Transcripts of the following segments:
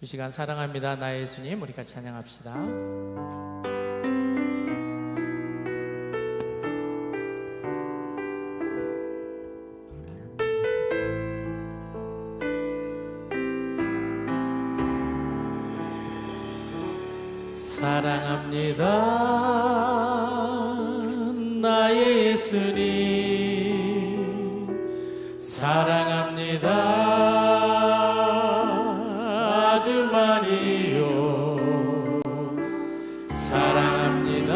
이 시간 사랑합니다 나의 예수님 우리 같이 찬양합시다. 사랑합니다 나의 예수님 사랑합니다 아주 많이요 사랑합니다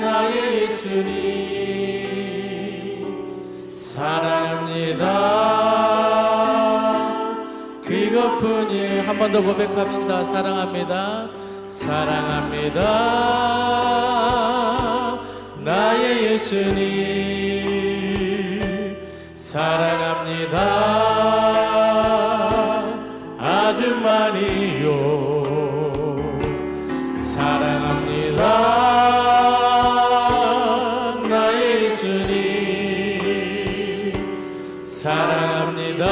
나의 예수님 사랑합니다 그것뿐이 한 번 더 고백합시다. 사랑합니다 사랑합니다 나의 예수님 사랑합니다 아주 많이요 사랑합니다 나의 예수님 사랑합니다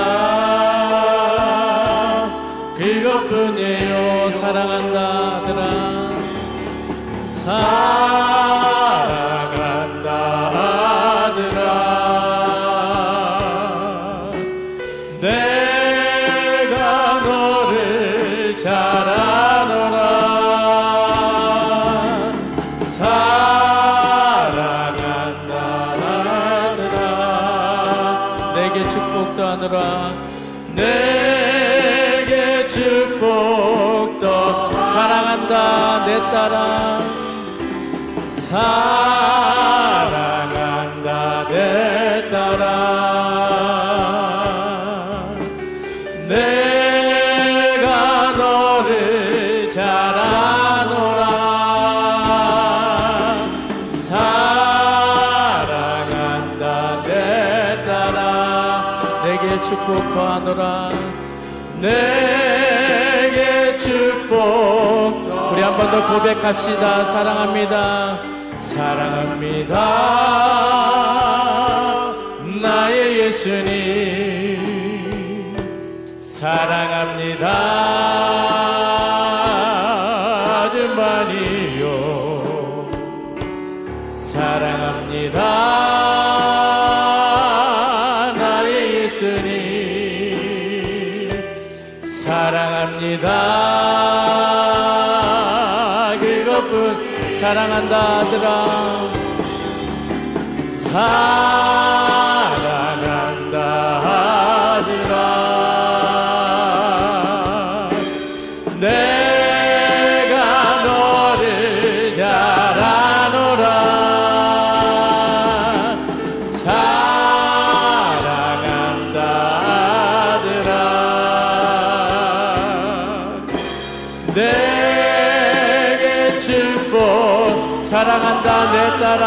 그것뿐이에요 사랑한다 아들아 사랑한다 아들아 내가 너를 잘 아노라 사랑한다 아들아 내게 축복도 하노라 내게 축복도 사랑한다 내 딸아 사랑한다 내 딸아 내가 너를 잘 아노라 사랑한다 내 딸아 내게 축복도 하노라 내게 축복 우리 한 번 더 고백합시다. 사랑합니다 사랑합니다 나의 예수님 사랑합니다 아주 많이요 사랑합니다 나의 예수님 사랑합니다 그것뿐 사랑한다 아들아 사랑한다 아들아 내가 너를 잘 아노라 사랑한다 아들아 내게 축복 사랑한다 내 딸아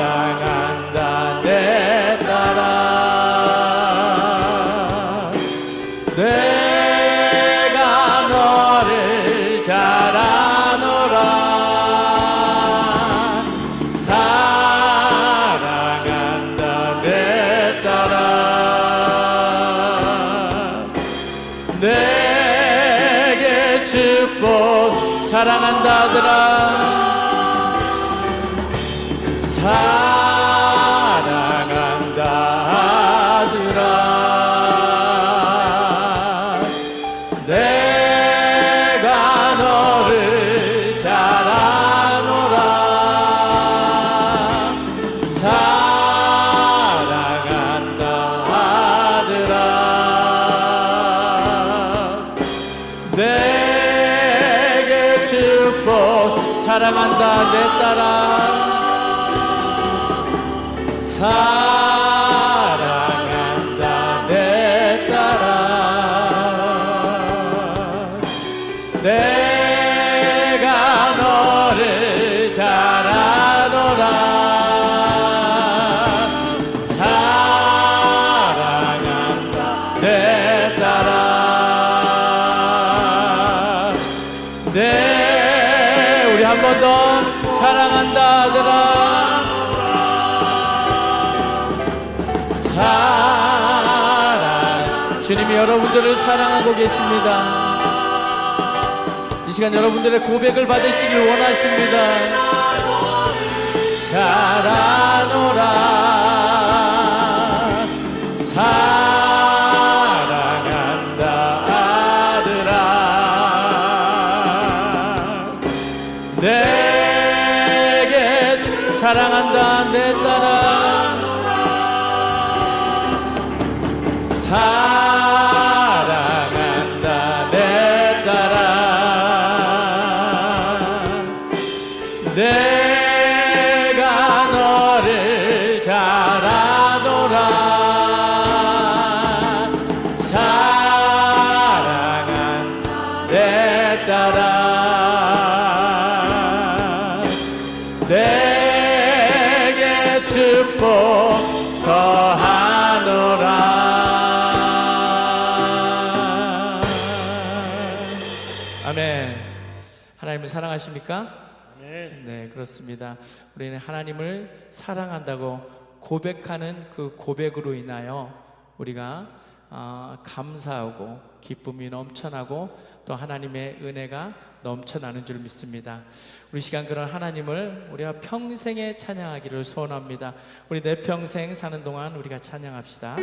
사랑한다 내 딸아 내가 너를 잘 아노라 사랑한다 내 딸아 내게 축복 사랑한다 아들아 사랑한다 아들아 내가 너를 잘 아노라 사랑한다 아들아 내게 축복 사랑한다 내 딸아 사랑한다 내 딸아 내가 너를 잘 아노라 사랑한다 내 딸아 우리 한 번 더 사랑한다 아들아 사랑. 주님이 여러분들을 사랑하고 계십니다. 이 시간 여러분들의 고백을 받으시길 원하십니다. 자라노라 사랑한다 아들아 내게 사랑한다 내 딸아 사랑한다 내 딸아 내가 너를 잘 아노라 사랑한 내 딸아 내게 축복 더하노라. 아멘. 하나님을 사랑하십니까? 네, 그렇습니다. 우리는 하나님을 사랑한다고 고백하는 그 고백으로 인하여 우리가 감사하고 기쁨이 넘쳐나고 또 하나님의 은혜가 넘쳐나는 줄 믿습니다. 우리 시간 그런 하나님을 우리가 평생에 찬양하기를 소원합니다. 우리 내 평생 사는 동안 우리가 찬양합시다.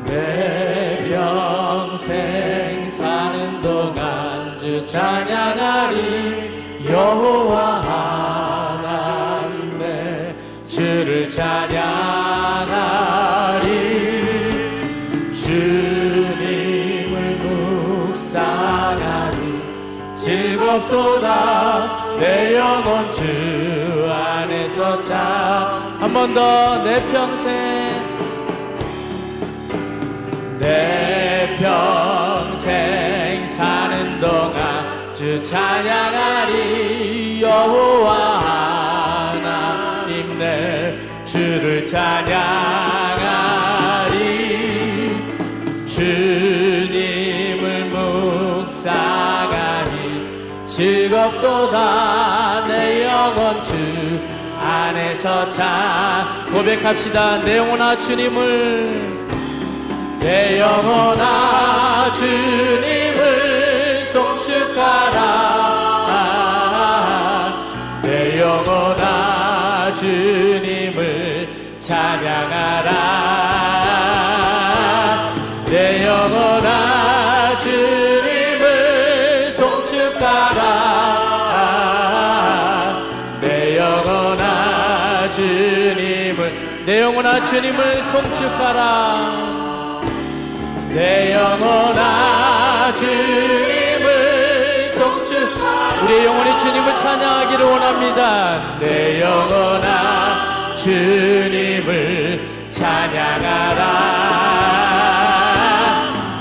내 평생 사는 동안 주 찬양하리 여호와 하나님 내 주를 찬양하리 주님을 묵상하리 즐겁도다 내 영혼 주 안에서 한 번 더 내 평생 사는 동안 주 찬양하리 여호와 하나님 내 주를 찬양하리 주님을 묵상하니 즐겁도다 내 영혼 주 안에서 고백합시다. 내 영혼아 주님을 내 영혼아 주님을 송축하라 내 영혼아 주님을 찬양하라 내 영혼아 주님을 송축하라 내 영혼아 주님을 송축하라 내 영혼아 주님을 송축하라 우리의 영혼이 주님을 찬양하기를 원합니다. 내 영혼아 주님을 찬양하라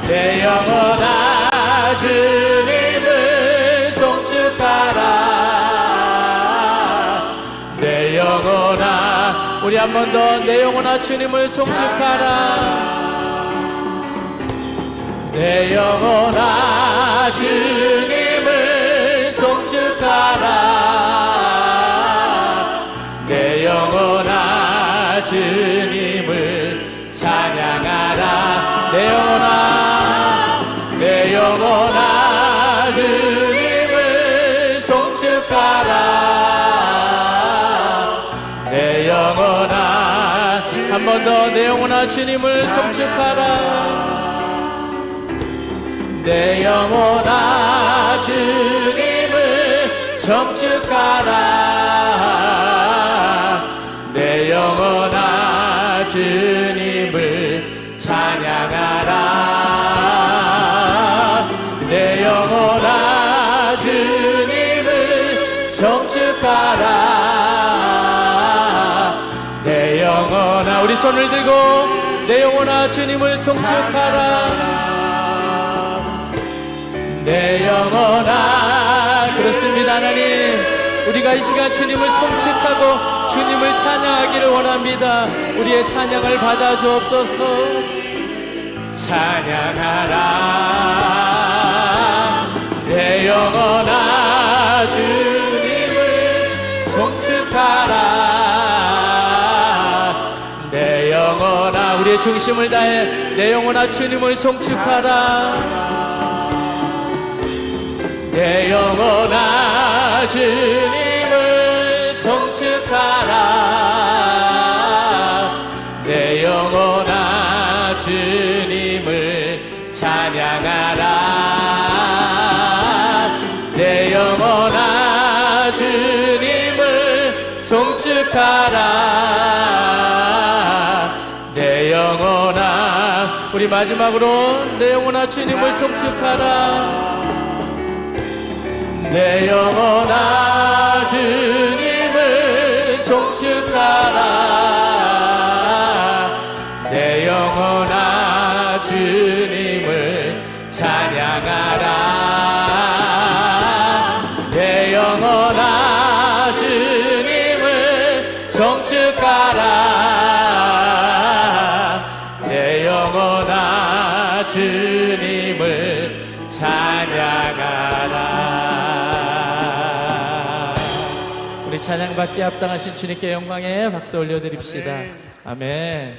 내 영혼아 주님을 송축하라 내 영혼아 우리 한 번 더 내 영혼아 주님을 송축하라 내 영혼아 주님을 송축하라 내 영혼아 주님을 찬양하라 내 영혼아 주님을 송축하라 내 영혼아 한 번 더 내 영혼아 주님을 송축하라 내 영혼아 주님을 송축하라 내 영혼아 주님을 찬양하라 내 영혼아 주님을 송축하라 내 영혼아 우리 손을 들고 내 영혼아 주님을 송축하라 내 영혼아 그렇습니다. 하나님 우리가 이 시간 주님을 송축하고 주님을 찬양하기를 원합니다. 우리의 찬양을 받아주옵소서. 찬양하라 내 영혼아 주님을 송축하라. 내 영혼아 우리의 중심을 다해 내 영혼아 주님을 송축하라. 내 영혼아 주님을 송축하라. 내 영혼아 주님을 찬양하라. 내 영혼아 주님을 송축하라. 내 영혼아 우리 마지막으로 내 영혼아 주님을 송축하라. 내 영혼아 주님을 송축하라. 내 영혼아 주님을 찬양하라. 내 영혼아 주님을 송축하라. 내 영혼아 주님을 찬양하라. 우리 찬양받기에 합당하신 주님께 영광의 박수 올려드립시다. 아멘.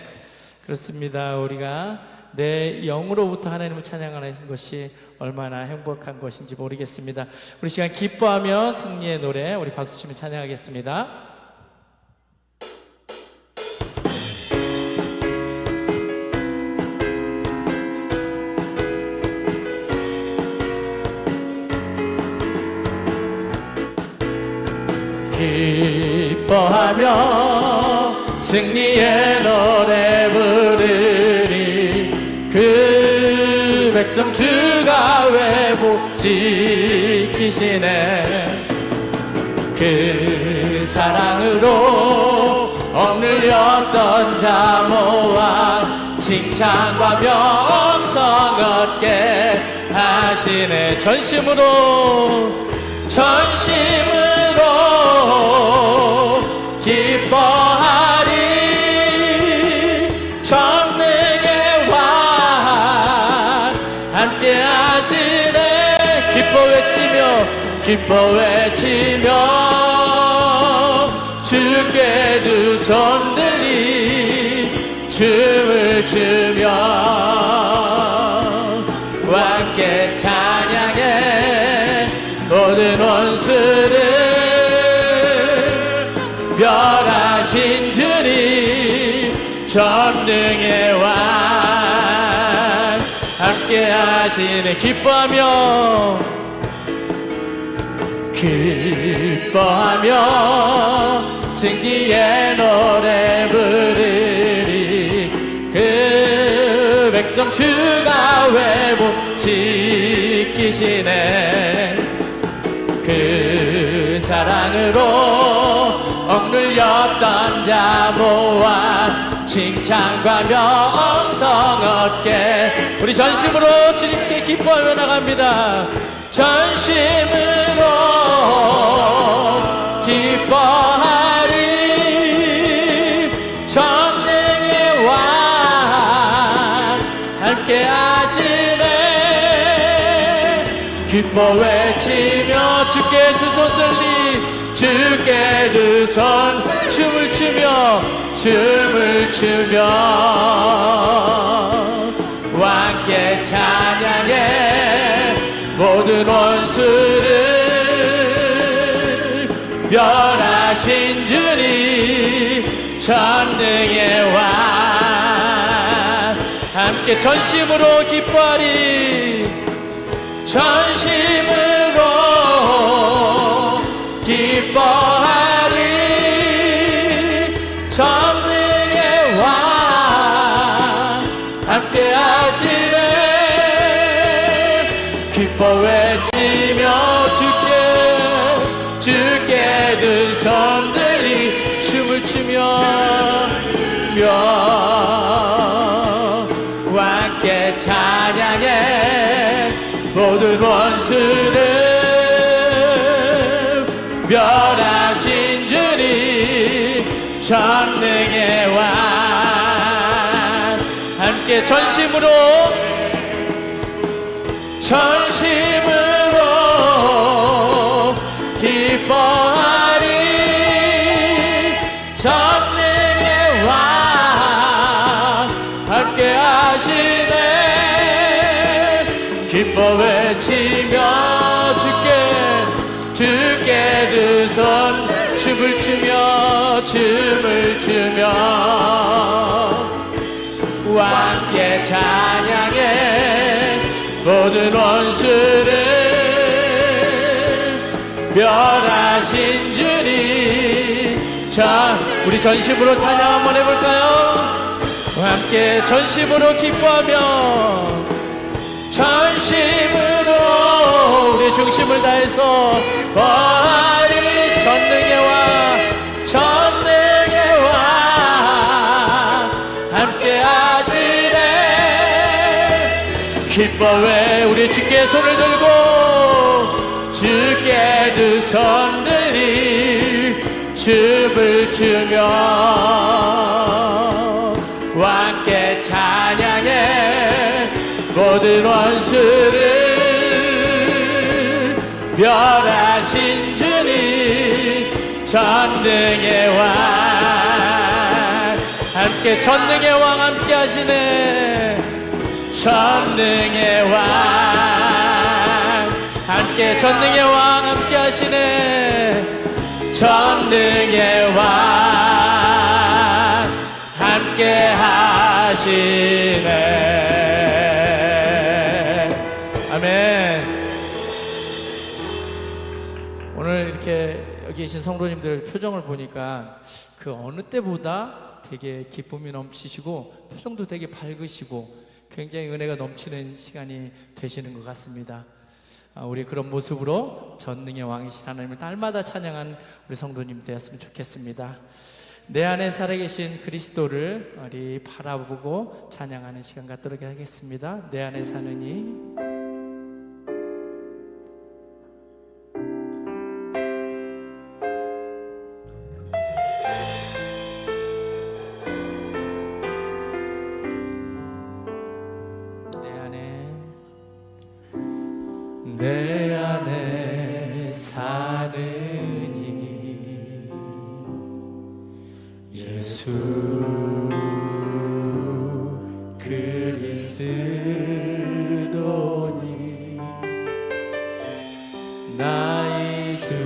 그렇습니다. 우리가 내 영으로부터 하나님을 찬양하는 것이 얼마나 행복한 것인지 모르겠습니다. 우리 시간 기뻐하며 승리의 노래 우리 박수치며 찬양하겠습니다. 기뻐하며 승리의 노래 부르리. 그 백성 주가 회복 지키시네. 그 사랑으로 억눌렸던 자 모아 칭찬과 명성 얻게 하시네. 전심으로 기뻐하리. 전능의 왕 함께 하시네. 기뻐 외치며 주께 두 손 들이 춤을 추며 함께 찬양해. 모든 원수를 멸하신 주님 전능의 왕 함께 하시네. 기뻐하며 승리의 노래 부르리. 그 백성 주가 회복 지키시네. 그 사랑으로 억눌렸던 자 모아 칭찬과 명성 얻게. 우리 전심으로 주님께 기뻐하며 나갑니다. 전심으로 기뻐하리. 전능의 왕 함께 하시네. 기뻐 외치며 주께 두 손 들리 주께 두 손 춤을 추며 왕께 찬양해. 모든 원수를 멸하신 주님 전능의 왕 함께 전심으로 기뻐하리. 전심으로 기뻐하리. 전능의 왕 함께 하시네. 기뻐 외치며 주께 두 손 들이 춤을 추며 왕께 찬양해. 모든 원수를 멸하신 주님 전능의 왕. 함께 전심으로 기뻐하리. 전능의 왕 함께 하시네. 기뻐 외치며 주께 두 손 춤을 추며 왕께 찬양해. 모든 원수를 멸하신 주님. 자, 우리 전심으로 찬양 한번 해볼까요? 함께 전심으로 기뻐하며 전심으로 우리 중심을 다해서 보아리. 전능의 왕 함께 하시네. 기뻐 왜 우리 주께 손을 들고 주께 두 손 들리 춤을 추며 왕께 찬양해. 모든 원수를 멸하신 주님. 전능의 왕 함께 전능의 왕 함께 하시네. 전능의 왕 함께 전능의 왕 함께 하시네. 전능의 왕 함께 하시네. 아멘. 오늘 이렇게 여기 계신 성도님들 표정을 보니까 그 어느 때보다 되게 기쁨이 넘치시고 표정도 되게 밝으시고 굉장히 은혜가 넘치는 시간이 되시는 것 같습니다. 우리 그런 모습으로 전능의 왕이신 하나님을 날마다 찬양한 우리 성도님 되었으면 좋겠습니다. 내 안에 살아계신 그리스도를 우리 바라보고 찬양하는 시간 갖도록 하겠습니다. 내 안에 사느니. 내 안에 사느니 예수 그리스도니 나의 죽음도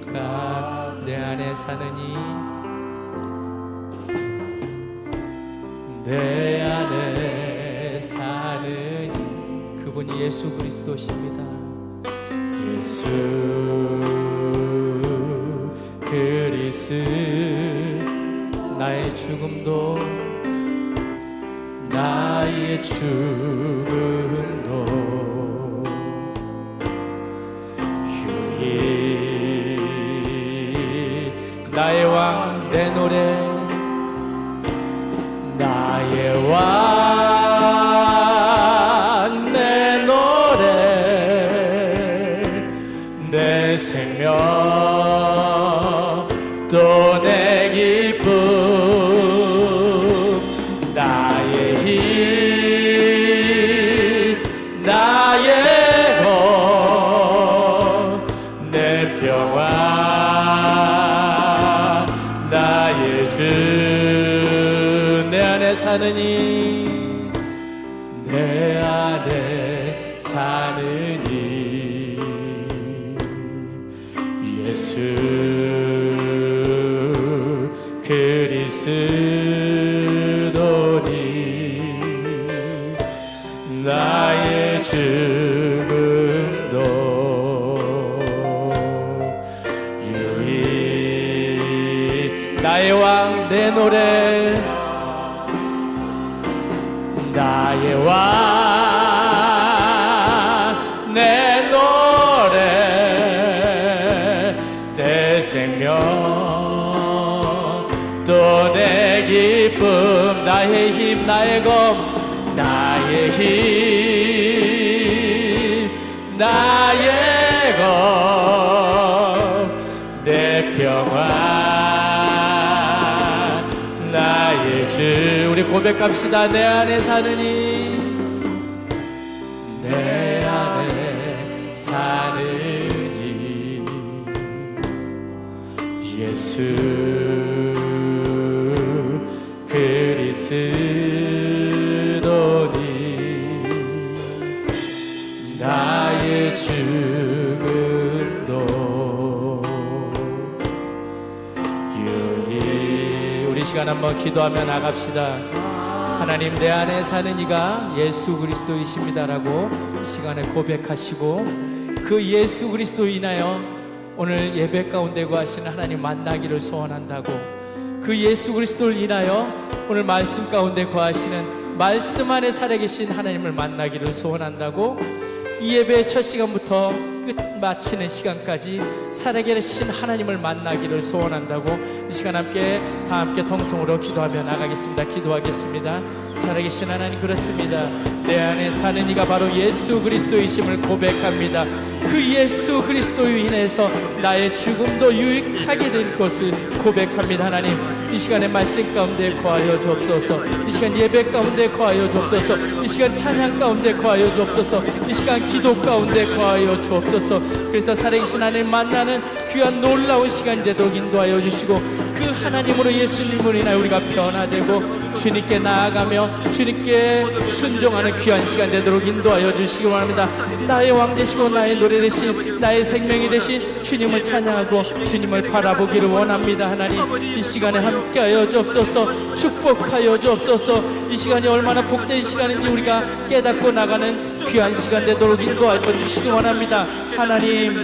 유익하. 내 안에 사느니 내 안에 사는 그분이 예수 그리스도십니다. 예수 그리스도 나의 죽음도 유익. 나의 왕 내 노래 나의 왕 내 노래 내 생명 또 내 기쁨 나의 힘 나의 것 내 평화 나의 주 사느니 내 안에 사느니 예수 그리스도니 나의 죽음도 유익. 나의 왕 내 노래 나의 왕 내 노래 내 생명 또 내 기쁨 나의 힘 나의 검 나의 힘 고백합시다. 내 안에 사느니, 내 안에 사느니 예수 그리스도니 나의 죽음도 유익. 우리 시간 한번 기도하며 나갑시다. 하나님, 내 안에 사는 이가 예수 그리스도이십니다라고 시간에 고백하시고, 그 예수 그리스도 인하여 오늘 예배 가운데 거하시는 하나님 만나기를 소원한다고, 그 예수 그리스도를 인하여 오늘 말씀 가운데 거하시는 말씀 안에 살아계신 하나님을 만나기를 소원한다고, 이 예배의 첫 시간부터 끝 마치는 시간까지 살아계신 하나님을 만나기를 소원한다고, 이 시간 다 함께 통성으로 기도하며 나가겠습니다. 기도하겠습니다. 살아계신 하나님, 그렇습니다. 내 안에 사는 이가 바로 예수 그리스도이심을 고백합니다. 그 예수 그리스도로 인해서 나의 죽음도 유익하게 된 것을 고백합니다. 하나님, 이 시간에 말씀 가운데 거하여 주옵소서. 이 시간 예배 가운데 거하여 주옵소서. 이 시간 찬양 가운데 거하여 주옵소서. 이 시간 기도 가운데 거하여 주옵소서. 그래서 살아계신 하나님 만나는 귀한 놀라운 시간이 되도록 인도하여 주시고, 그 하나님으로 예수님으로 인하여 우리가 변화되고 주님께 나아가며 주님께 순종하는 귀한 시간 되도록 인도하여 주시기 바랍니다. 나의 왕 되시고 나의 노래 되신 나의 생명이 되신 주님을 찬양하고 주님을 바라보기를 원합니다. 하나님, 이 시간에 함께하여 주옵소서. 축복하여 주옵소서. 이 시간이 얼마나 복된 시간인지 우리가 깨닫고 나가는 귀한 시간 되도록 인도하여 주시기 원합니다. 하나님,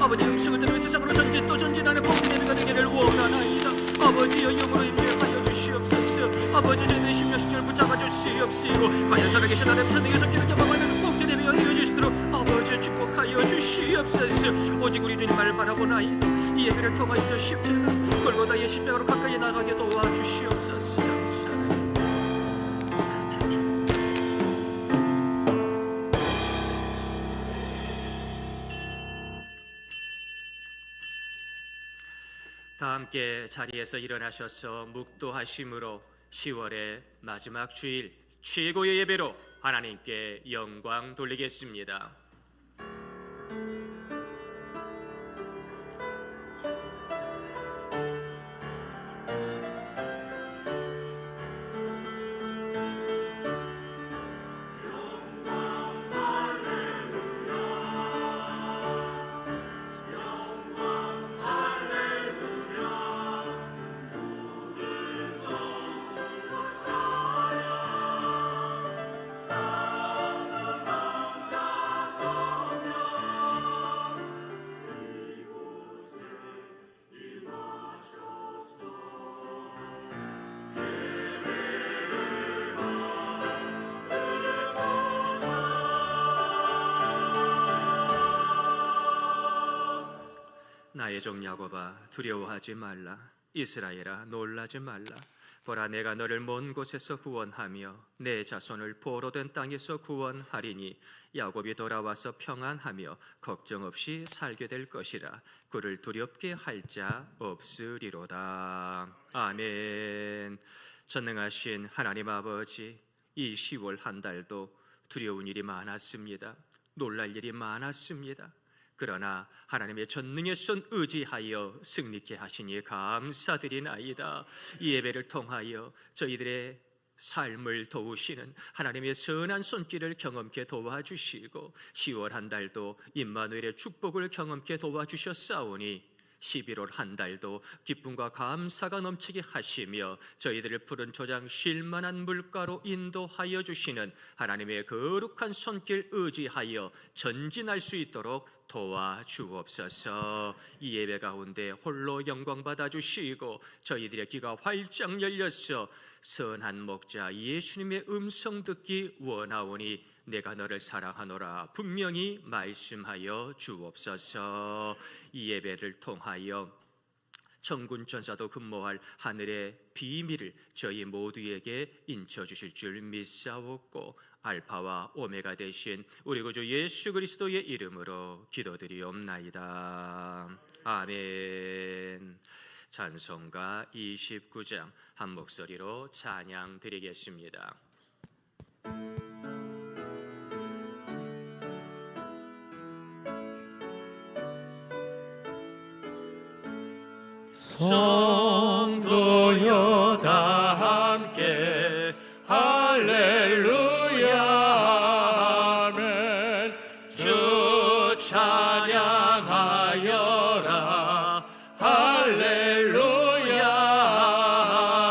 아버지, 음식을 들으며 세상으로 또 전진하는 복된 예배가 되기를 원하나이다. 아버지여, 영으로 임재하여 주시옵소서. 아버지, 제 내심 여신을 붙잡아 주시옵시고, 과연 살아계신 하나님 선생의 성기를 경험하는 복된 예배가 되어 주시도록 아버지 축복하여 주시옵소서. 오직 우리 주님을 바라보나이다. 이 예배를 통하여서 십자가 골고다의 십자가로 가까이 나가게 도와주시옵소서. 감사합니다. 다 함께 자리에서 일어나셔서 묵도하심으로 10월의 마지막 주일 최고의 예배로 하나님께 영광 돌리겠습니다. 나의 종 야곱아, 두려워하지 말라. 이스라엘아, 놀라지 말라. 보라, 내가 너를 먼 곳에서 구원하며 내 자손을 포로된 땅에서 구원하리니 야곱이 돌아와서 평안하며 걱정 없이 살게 될 것이라. 그를 두렵게 할 자 없으리로다. 아멘. 전능하신 하나님 아버지, 이 10월 한 달도 두려운 일이 많았습니다. 놀랄 일이 많았습니다. 그러나 하나님의 전능의 손 의지하여 승리케 하시니 감사드리나이다. 이 예배를 통하여 저희들의 삶을 도우시는 하나님의 선한 손길을 경험케 도와주시고 10월 한 달도 임마누엘의 축복을 경험케 도와주셨사오니 11월 한 달도 기쁨과 감사가 넘치게 하시며 저희들을 푸른 초장 쉴만한 물가로 인도하여 주시는 하나님의 거룩한 손길 의지하여 전진할 수 있도록 도와주옵소서. 이 예배 가운데 홀로 영광 받아주시고 저희들의 귀가 활짝 열려서 선한 목자 예수님의 음성 듣기 원하오니 내가 너를 사랑하노라 분명히 말씀하여 주옵소서. 이 예배를 통하여 천군 천사도 근모할 하늘의 비밀을 저희 모두에게 인쳐주실 줄 믿사옵고 알파와 오메가 되신 우리 구주 예수 그리스도의 이름으로 기도드리옵나이다. 아멘. 찬송가 29장 한 목소리로 찬양 드리겠습니다. 성도여 다 함께 할렐루야 아멘. 주 찬양하여라 할렐루야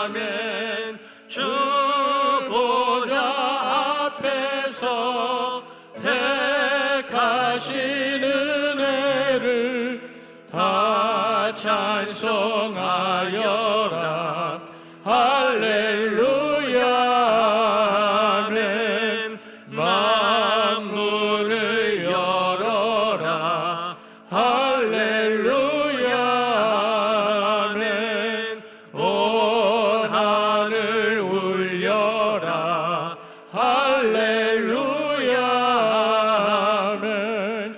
아멘. 주 보좌 앞에서 택하신 은혜를 다 찬송하여라 할렐루야 아멘. 만문을 열어라 할렐루야 아멘. 온 하늘 울려라 할렐루야 아멘.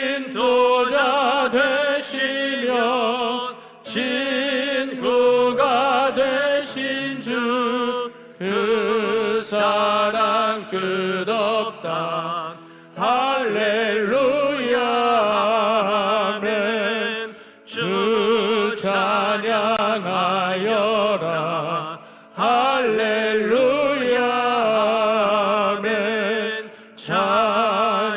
인도자 되시며 친구가 되신 주 그 사랑 끝없다 할렐루야 아멘. 주 찬양하여라 할렐루야 아멘. 찬양은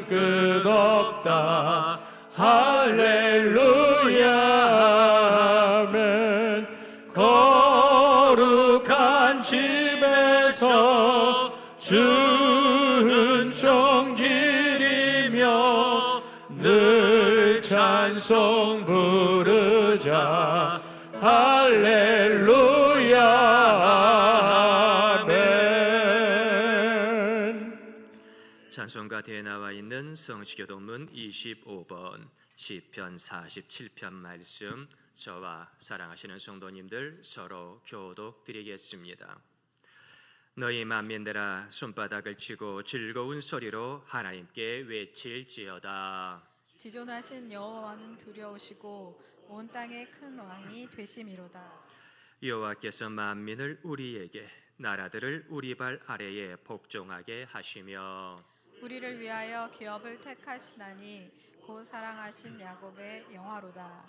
끝없다 할렐루야 아멘. 거룩한 집에서 주는 종기리며 늘 찬송 부르자 할렐루야 아멘. 찬송가대에 나와 있는 성시교독문 25번 시편 47편 말씀 저와 사랑하시는 성도님들 서로 교독드리겠습니다. 너희 만민들아 손바닥을 치고 즐거운 소리로 하나님께 외칠지어다. 지존하신 여호와는 두려우시고 온 땅의 큰 왕이 되심이로다. 여호와께서 만민을 우리에게 나라들을 우리 발 아래에 복종하게 하시며 우리를 위하여 기업을 택하시나니 곧 사랑하신 야곱의 영화로다.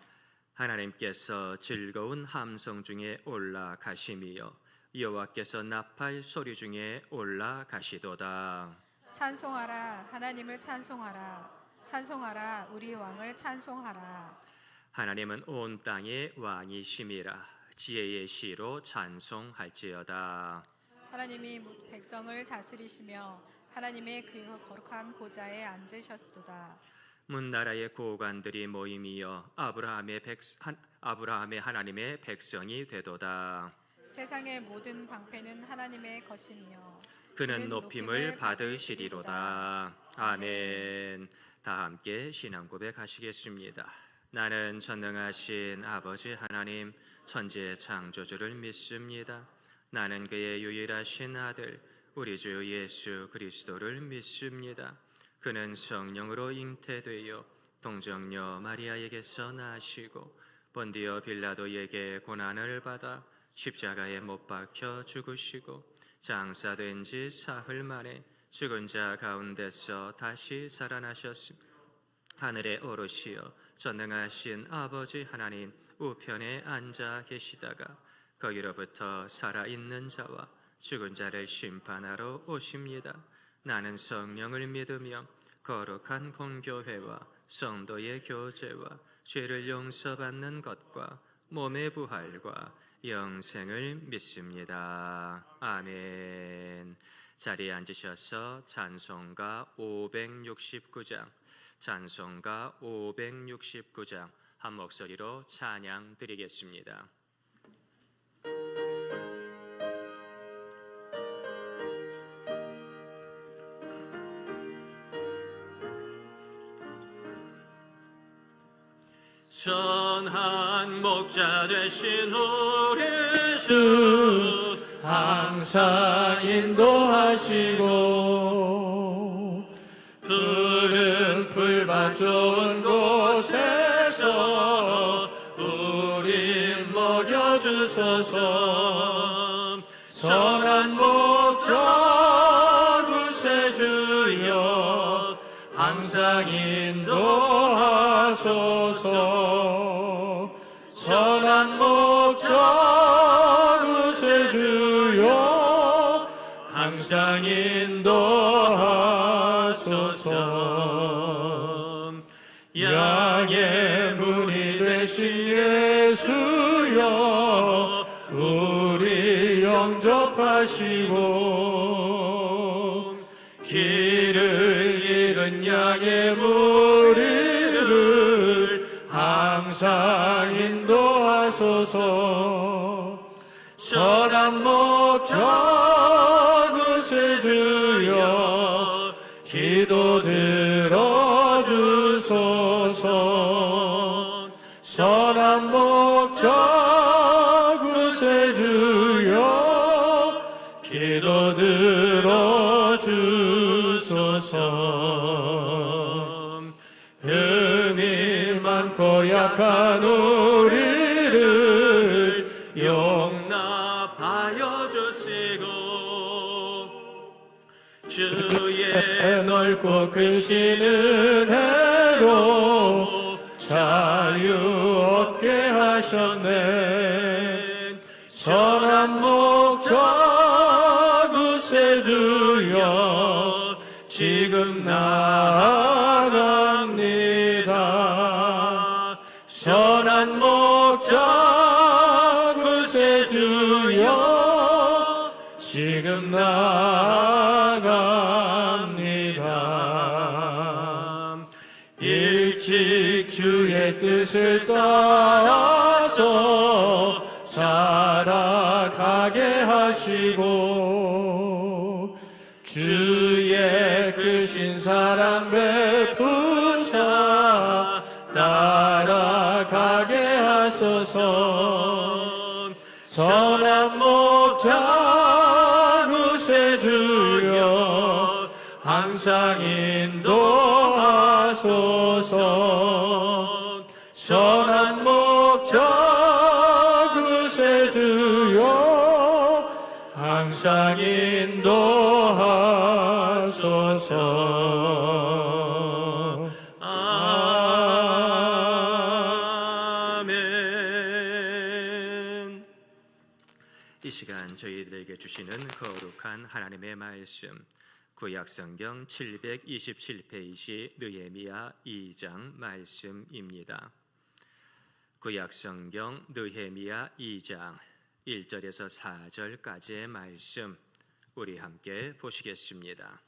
하나님께서 즐거운 함성 중에 올라가심이요 여호와께서 나팔 소리 중에 올라가시도다. 찬송하라 하나님을 찬송하라. 찬송하라 우리 왕을 찬송하라. 하나님은 온 땅의 왕이심이라 지혜의 시로 찬송할지어다. 하나님이 백성을 다스리시며 하나님의 그 거룩한 보좌에 앉으셨도다. 문나라의 고관들이 모임이여 아브라함의 하나님의 백성이 되도다. 세상의 모든 방패는 하나님의 것이며 그는 높임을 받으시리로다. 아멘. 다 함께 신앙 고백하시겠습니다. 나는 전능하신 아버지 하나님 천지의 창조주를 믿습니다. 나는 그의 유일하신 아들 우리 주 예수 그리스도를 믿습니다. 그는 성령으로 잉태되어 동정녀 마리아에게서 나시고 본디오 빌라도에게 고난을 받아 십자가에 못 박혀 죽으시고 장사된 지 사흘 만에 죽은 자 가운데서 다시 살아나셨습니다. 하늘에 오르시어 전능하신 아버지 하나님 우편에 앉아 계시다가 거기로부터 살아있는 자와 죽은 자를 심판하러 오십니다. 나는 성령을 믿으며 거룩한 공교회와 성도의 교제와 죄를 용서받는 것과 몸의 부활과 영생을 믿습니다. 아멘. 자리에 앉으셔서 찬송가 569장 찬송가 569장 한 목소리로 찬양 드리겠습니다. 선한 목자 되신 우리 주 항상 인도하시고 푸른 풀밭 좋은 곳에서 주소서. 선한 목자 구세주여 항상 인도하소서. 선한 목자 구세주여 항상 인도하소서. 양의 문이 되신 예수여 우리 영접하시고 길을 잃은 양의 무리를 항상 인도하소서. 선한 목자 구세주여 기도 들어주소서. 선한 목자 구세주여 기도 들어주소서. 흠이 많고 약한 우리를 용납하여 주시고 주의 넓고 크신 은혜로 자유 얻게 하셨네. 선한 목자 구세주여 지금 나아갑니다. 선한 목자 구세주여 지금 나아갑니다. 일찍 주의 뜻을 따라서 살아가게 하시고 주의 크신 사랑 베푸사 따라가게 하소서. 선한 목자 구세주여 항상 인도하소서. 선한 목자 구세주여 항상 인도하소서. 아멘. 이 시간 저희들에게 주시는 거룩한 하나님의 말씀 구약성경 727페이지 느헤미야 2장 말씀입니다. 구약성경 느헤미야 2장 1절에서 4절까지의 말씀 우리 함께 보시겠습니다.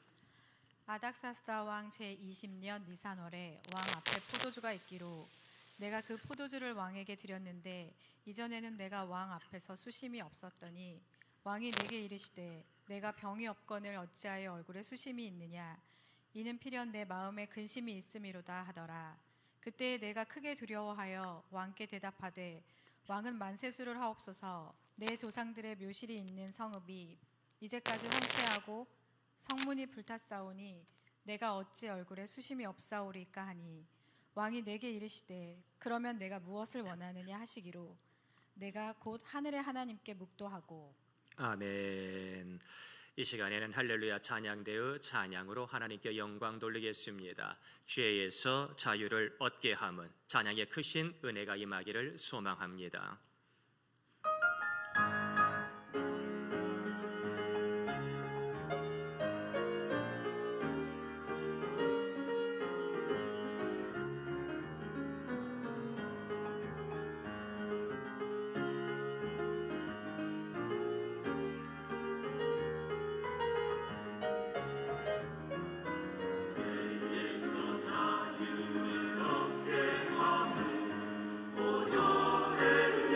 아닥사스다 왕 제20년 니산월에 왕 앞에 포도주가 있기로 내가 그 포도주를 왕에게 드렸는데 이전에는 내가 왕 앞에서 수심이 없었더니 왕이 내게 이르시되 내가 병이 없거늘 어찌하여 얼굴에 수심이 있느냐 이는 필연 내 마음에 근심이 있음이로다 하더라. 그때에 내가 크게 두려워하여 왕께 대답하되 왕은 만세수를 하옵소서. 내 조상들의 묘실이 있는 성읍이 이제까지 황폐하고 성문이 불탔사오니 내가 어찌 얼굴에 수심이 없사오리까 하니 왕이 내게 이르시되 그러면 내가 무엇을 원하느냐 하시기로 내가 곧 하늘의 하나님께 묵도하고. 아멘. 이 시간에는 할렐루야 찬양대의 찬양으로 하나님께 영광 돌리겠습니다. 죄에서 자유를 얻게 함은 찬양의 크신 은혜가 임하기를 소망합니다. 오열의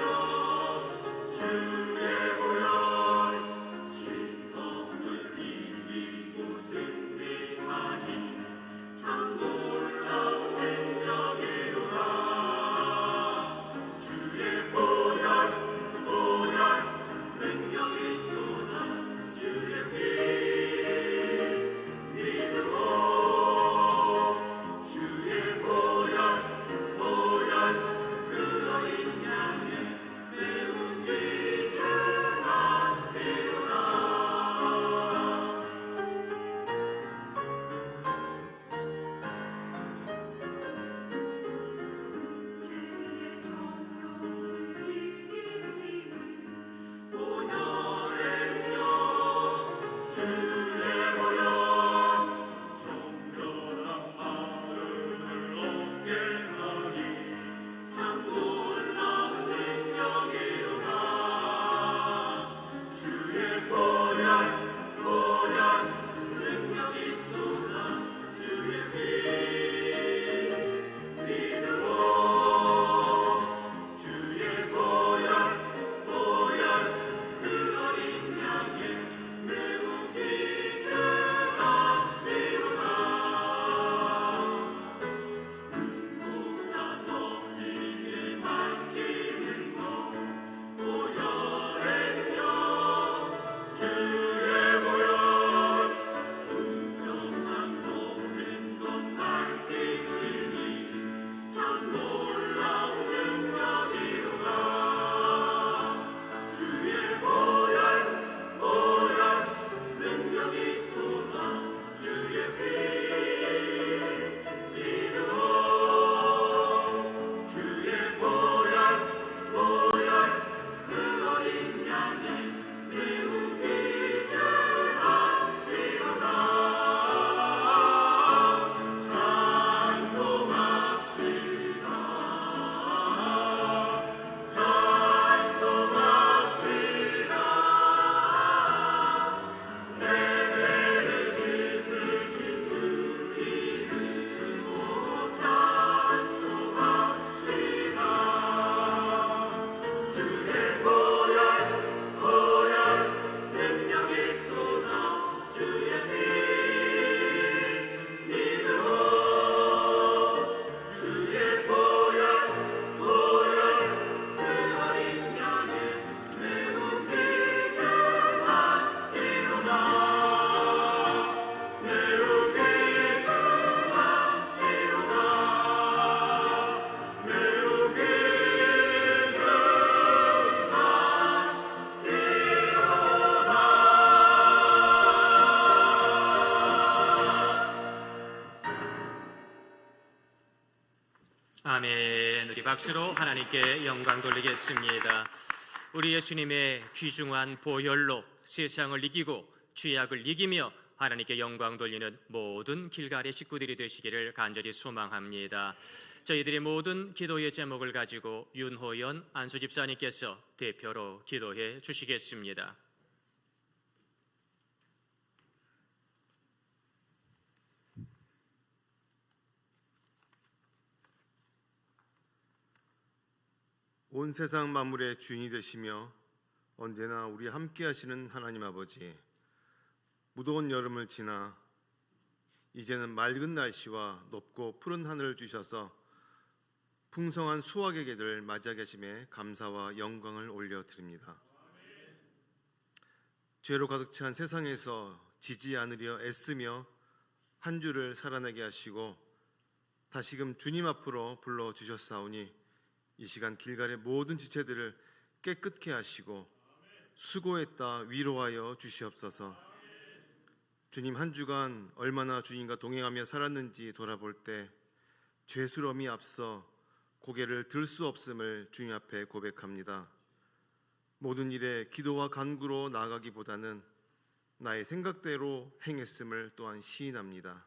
아멘. 우리 박수로 하나님께 영광 돌리겠습니다. 우리 예수님의 귀중한 보혈로 세상을 이기고 죄악을 이기며 하나님께 영광 돌리는 모든 길갈의 식구들이 되시기를 간절히 소망합니다. 저희들의 모든 기도의 제목을 가지고 윤호연 안수집사님께서 대표로 기도해 주시겠습니다. 온 세상 만물의 주인이 되시며 언제나 우리 함께 하시는 하나님 아버지, 무더운 여름을 지나 이제는 맑은 날씨와 높고 푸른 하늘을 주셔서 풍성한 수확의 계절을 맞이하게 하심에 감사와 영광을 올려드립니다. 죄로 가득 찬 세상에서 지지 않으려 애쓰며 한 주를 살아내게 하시고 다시금 주님 앞으로 불러주셨사오니 이 시간 길갈의 모든 지체들을 깨끗게 하시고 수고했다 위로하여 주시옵소서. 주님, 한 주간 얼마나 주님과 동행하며 살았는지 돌아볼 때 죄스러움이 앞서 고개를 들 수 없음을 주님 앞에 고백합니다. 모든 일에 기도와 간구로 나아가기보다는 나의 생각대로 행했음을 또한 시인합니다.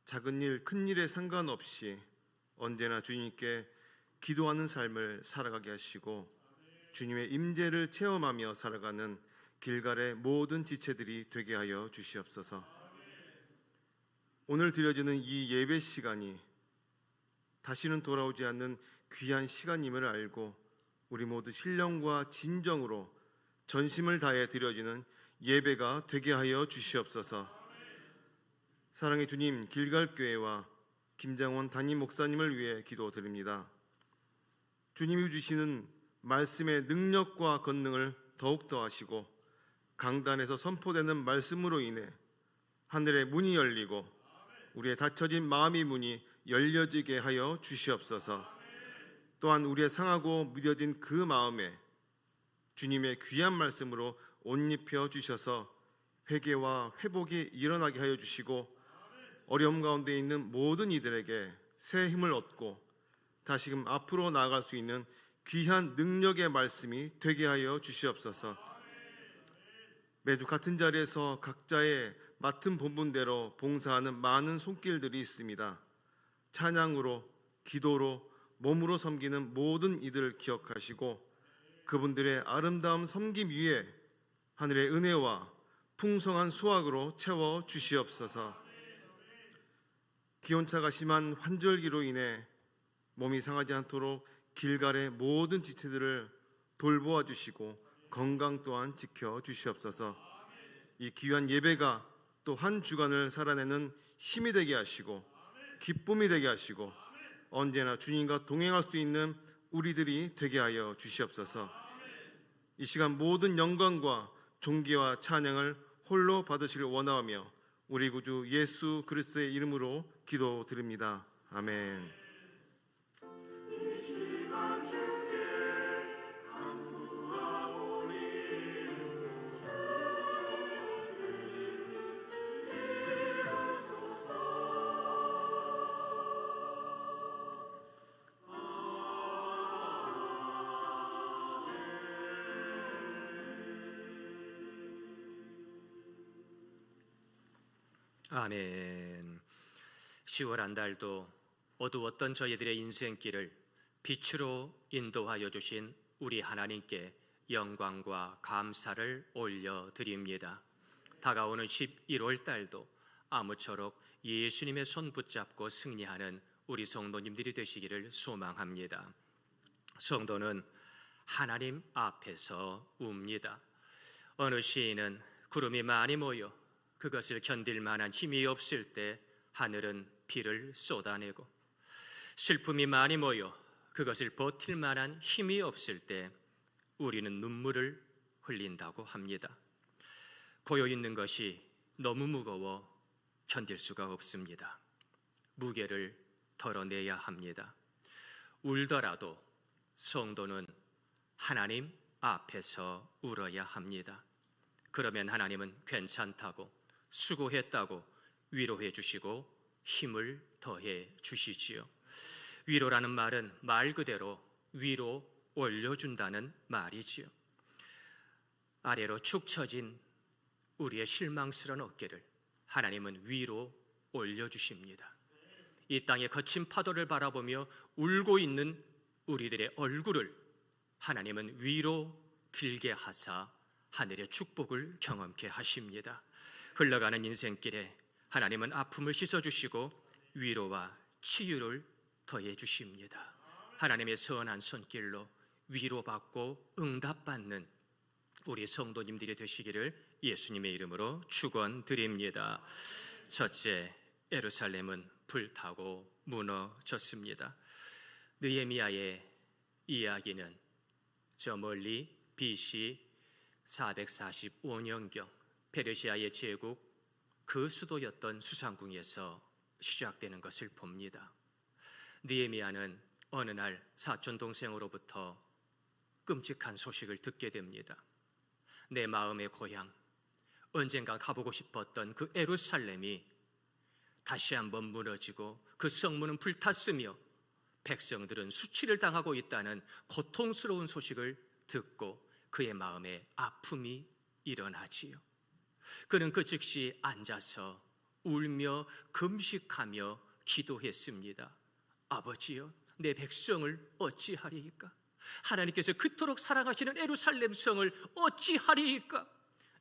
작은 일, 큰 일에 상관없이 언제나 주님께 기도하는 삶을 살아가게 하시고 주님의 임재를 체험하며 살아가는 길갈의 모든 지체들이 되게 하여 주시옵소서. 오늘 드려지는 이 예배 시간이 다시는 돌아오지 않는 귀한 시간임을 알고 우리 모두 신령과 진정으로 전심을 다해 드려지는 예배가 되게 하여 주시옵소서. 사랑의 주님, 길갈교회와 김장원 담임 목사님을 위해 기도드립니다. 주님이 주시는 말씀의 능력과 권능을 더욱 더하시고 강단에서 선포되는 말씀으로 인해 하늘의 문이 열리고 우리의 닫혀진 마음의 문이 열려지게 하여 주시옵소서. 또한 우리의 상하고 무뎌진 그 마음에 주님의 귀한 말씀으로 옷 입혀 주셔서 회개와 회복이 일어나게 하여 주시고 어려움 가운데 있는 모든 이들에게 새 힘을 얻고 다시금 앞으로 나아갈 수 있는 귀한 능력의 말씀이 되게 하여 주시옵소서. 매주 같은 자리에서 각자의 맡은 본분대로 봉사하는 많은 손길들이 있습니다. 찬양으로, 기도로, 몸으로 섬기는 모든 이들을 기억하시고 그분들의 아름다운 섬김 위에 하늘의 은혜와 풍성한 수확으로 채워 주시옵소서. 기온차가 심한 환절기로 인해 몸이 상하지 않도록 길갈의 모든 지체들을 돌보아 주시고 건강 또한 지켜 주시옵소서. 이 귀한 예배가 또 한 주간을 살아내는 힘이 되게 하시고 기쁨이 되게 하시고 언제나 주님과 동행할 수 있는 우리들이 되게 하여 주시옵소서. 이 시간 모든 영광과 존귀와 찬양을 홀로 받으시길 원하며 우리 구주 예수 그리스도의 이름으로 기도드립니다. 아멘. 아멘. 10월 한 달도 어두웠던 저희들의 인생길을 빛으로 인도하여 주신 우리 하나님께 영광과 감사를 올려드립니다. 다가오는 11월 달도 아무쪼록 예수님의 손 붙잡고 승리하는 우리 성도님들이 되시기를 소망합니다. 성도는 하나님 앞에서 웁니다. 어느 시인은 구름이 많이 모여 그것을 견딜 만한 힘이 없을 때 하늘은 비를 쏟아내고 슬픔이 많이 모여 그것을 버틸 만한 힘이 없을 때 우리는 눈물을 흘린다고 합니다. 고여 있는 것이 너무 무거워 견딜 수가 없습니다. 무게를 덜어내야 합니다. 울더라도 성도는 하나님 앞에서 울어야 합니다. 그러면 하나님은 괜찮다고 수고했다고 위로해 주시고 힘을 더해 주시지요. 위로라는 말은 말 그대로 위로 올려준다는 말이지요. 아래로 축 처진 우리의 실망스러운 어깨를 하나님은 위로 올려주십니다. 이 땅의 거친 파도를 바라보며 울고 있는 우리들의 얼굴을 하나님은 위로 들게 하사 하늘의 축복을 경험케 하십니다. 흘러가는 인생길에 하나님은 아픔을 씻어주시고 위로와 치유를 더해 주십니다. 하나님의 선한 손길로 위로받고 응답받는 우리 성도님들이 되시기를 예수님의 이름으로 축원드립니다. 첫째, 예루살렘은 불타고 무너졌습니다. 느헤미야의 이야기는 저 멀리 BC 445년경 페르시아의 제국 그 수도였던 수상궁에서 시작되는 것을 봅니다. 느헤미야는 어느 날 사촌 동생으로부터 끔찍한 소식을 듣게 됩니다. 내 마음의 고향, 언젠가 가보고 싶었던 그 예루살렘이 다시 한번 무너지고 그 성문은 불탔으며 백성들은 수치를 당하고 있다는 고통스러운 소식을 듣고 그의 마음에 아픔이 일어나지요. 그는 그 즉시 앉아서 울며 금식하며 기도했습니다. 아버지여, 내 백성을 어찌하리이까? 하나님께서 그토록 사랑하시는 예루살렘 성을 어찌하리이까?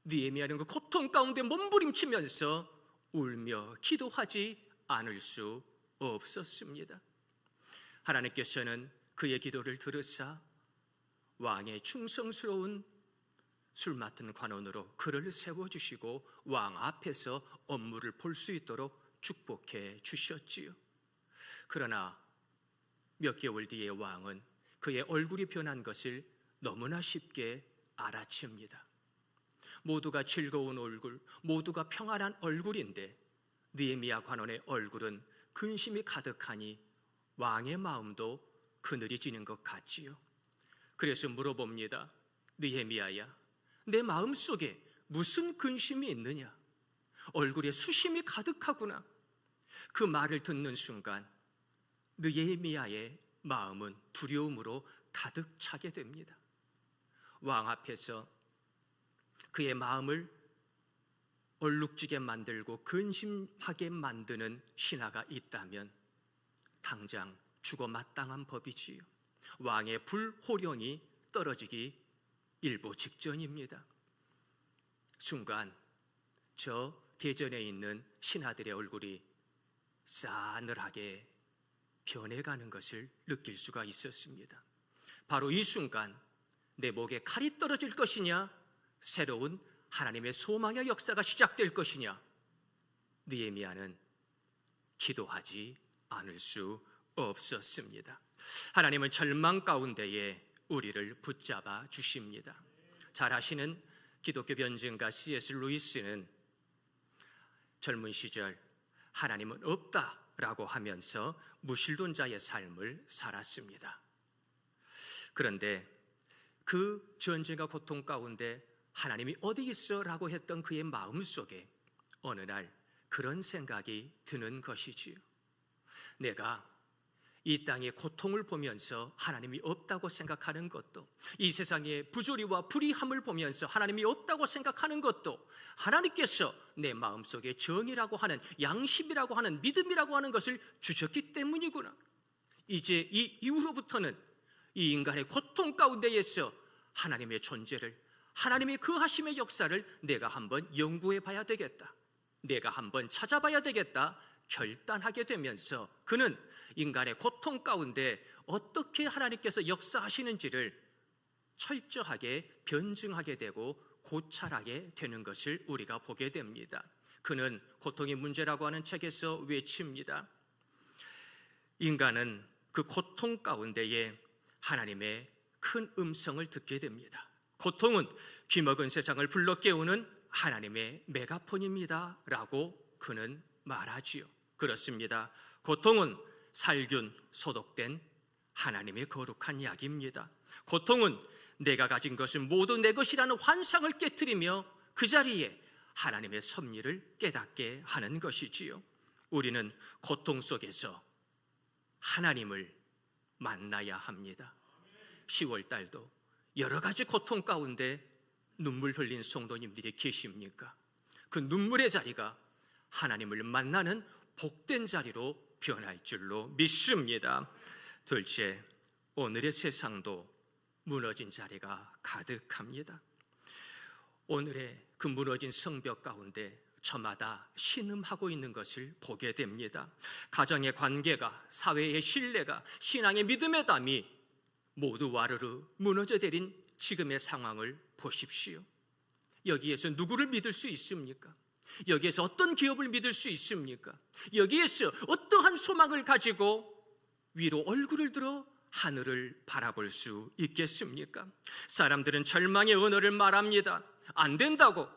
느헤미야는 그 고통 가운데 몸부림치면서 울며 기도하지 않을 수 없었습니다. 하나님께서는 그의 기도를 들으사 왕의 충성스러운 술 맡은 관원으로 그를 세워주시고 왕 앞에서 업무를 볼 수 있도록 축복해 주셨지요. 그러나 몇 개월 뒤에 왕은 그의 얼굴이 변한 것을 너무나 쉽게 알아챕니다. 모두가 즐거운 얼굴, 모두가 평안한 얼굴인데 느헤미야 관원의 얼굴은 근심이 가득하니 왕의 마음도 그늘이 지는 것 같지요. 그래서 물어봅니다. 느헤미야야, 내 마음속에 무슨 근심이 있느냐? 얼굴에 수심이 가득하구나. 그 말을 듣는 순간 느헤미야의 마음은 두려움으로 가득 차게 됩니다. 왕 앞에서 그의 마음을 얼룩지게 만들고 근심하게 만드는 신하가 있다면 당장 죽어 마땅한 법이지요. 왕의 불호령이 떨어지기 일보 직전입니다. 순간 저 대전에 있는 신하들의 얼굴이 싸늘하게 변해가는 것을 느낄 수가 있었습니다. 바로 이 순간 내 목에 칼이 떨어질 것이냐, 새로운 하나님의 소망의 역사가 시작될 것이냐, 느헤미야는 기도하지 않을 수 없었습니다. 하나님은 절망 가운데에 우리를 붙잡아 주십니다. 잘 아시는 기독교 변증가 C.S. 루이스는 젊은 시절 하나님은 없다라고 하면서 무신론자의 삶을 살았습니다. 그런데 그 전쟁과 고통 가운데 하나님이 어디 있어? 라고 했던 그의 마음속에 어느 날 그런 생각이 드는 것이지요. 내가 이 땅의 고통을 보면서 하나님이 없다고 생각하는 것도, 이 세상의 부조리와 불의함을 보면서 하나님이 없다고 생각하는 것도 하나님께서 내 마음속에 정의라고 하는, 양심이라고 하는, 믿음이라고 하는 것을 주셨기 때문이구나. 이제 이 이후로부터는 이 인간의 고통 가운데에서 하나님의 존재를, 하나님의 그 하심의 역사를 내가 한번 연구해 봐야 되겠다, 내가 한번 찾아봐야 되겠다 결단하게 되면서 그는 인간의 고통 가운데 어떻게 하나님께서 역사하시는지를 철저하게 변증하게 되고 고찰하게 되는 것을 우리가 보게 됩니다. 그는 고통의 문제라고 하는 책에서 외칩니다. 인간은 그 고통 가운데에 하나님의 큰 음성을 듣게 됩니다. 고통은 귀먹은 세상을 불러 깨우는 하나님의 메가폰입니다 라고 그는 말하지요. 그렇습니다. 고통은 살균, 소독된 하나님의 거룩한 약입니다. 고통은 내가 가진 것은 모두 내 것이라는 환상을 깨트리며 그 자리에 하나님의 섭리를 깨닫게 하는 것이지요. 우리는 고통 속에서 하나님을 만나야 합니다. 10월 달도 여러 가지 고통 가운데 눈물 흘린 성도님들이 계십니까? 그 눈물의 자리가 하나님을 만나는 복된 자리로 변할 줄로 믿습니다. 둘째, 오늘의 세상도 무너진 자리가 가득합니다. 오늘의 그 무너진 성벽 가운데 저마다 신음하고 있는 것을 보게 됩니다. 가정의 관계가, 사회의 신뢰가, 신앙의 믿음의 담이 모두 와르르 무너져 내린 지금의 상황을 보십시오. 여기에서 누구를 믿을 수 있습니까? 여기에서 어떤 기업을 믿을 수 있습니까? 여기에서 어떠한 소망을 가지고 위로 얼굴을 들어 하늘을 바라볼 수 있겠습니까? 사람들은 절망의 언어를 말합니다. 안 된다고,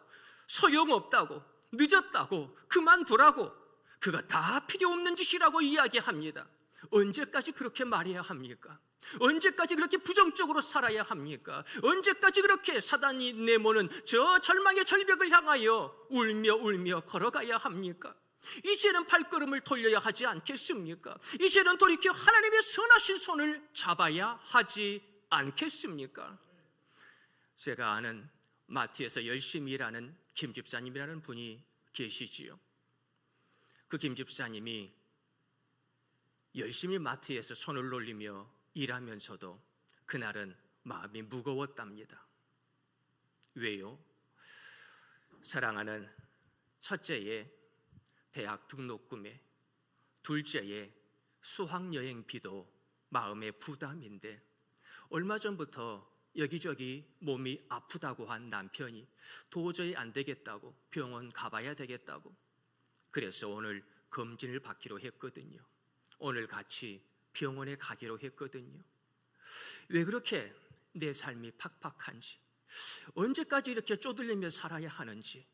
소용없다고, 늦었다고, 그만두라고, 그거 다 필요 없는 짓이라고 이야기합니다. 언제까지 그렇게 말해야 합니까? 언제까지 그렇게 부정적으로 살아야 합니까? 언제까지 그렇게 사단이 내모는 저 절망의 절벽을 향하여 울며 걸어가야 합니까? 이제는 발걸음을 돌려야 하지 않겠습니까? 이제는 돌이켜 하나님의 선하신 손을 잡아야 하지 않겠습니까? 제가 아는 마트에서 열심히 일하는 김 집사님이라는 분이 계시지요. 그 김 집사님이 열심히 마트에서 손을 놀리며 일하면서도 그날은 마음이 무거웠답니다. 왜요? 사랑하는 첫째의 대학 등록금에, 둘째의 수학여행비도 마음의 부담인데, 얼마 전부터 여기저기 몸이 아프다고 한 남편이 도저히 안 되겠다고 병원 가봐야 되겠다고, 그래서 오늘 검진을 받기로 했거든요. 오늘 같이 병원에 가기로 했거든요. 왜 그렇게 내 삶이 팍팍한지, 언제까지 이렇게 쪼들리며 살아야 하는지,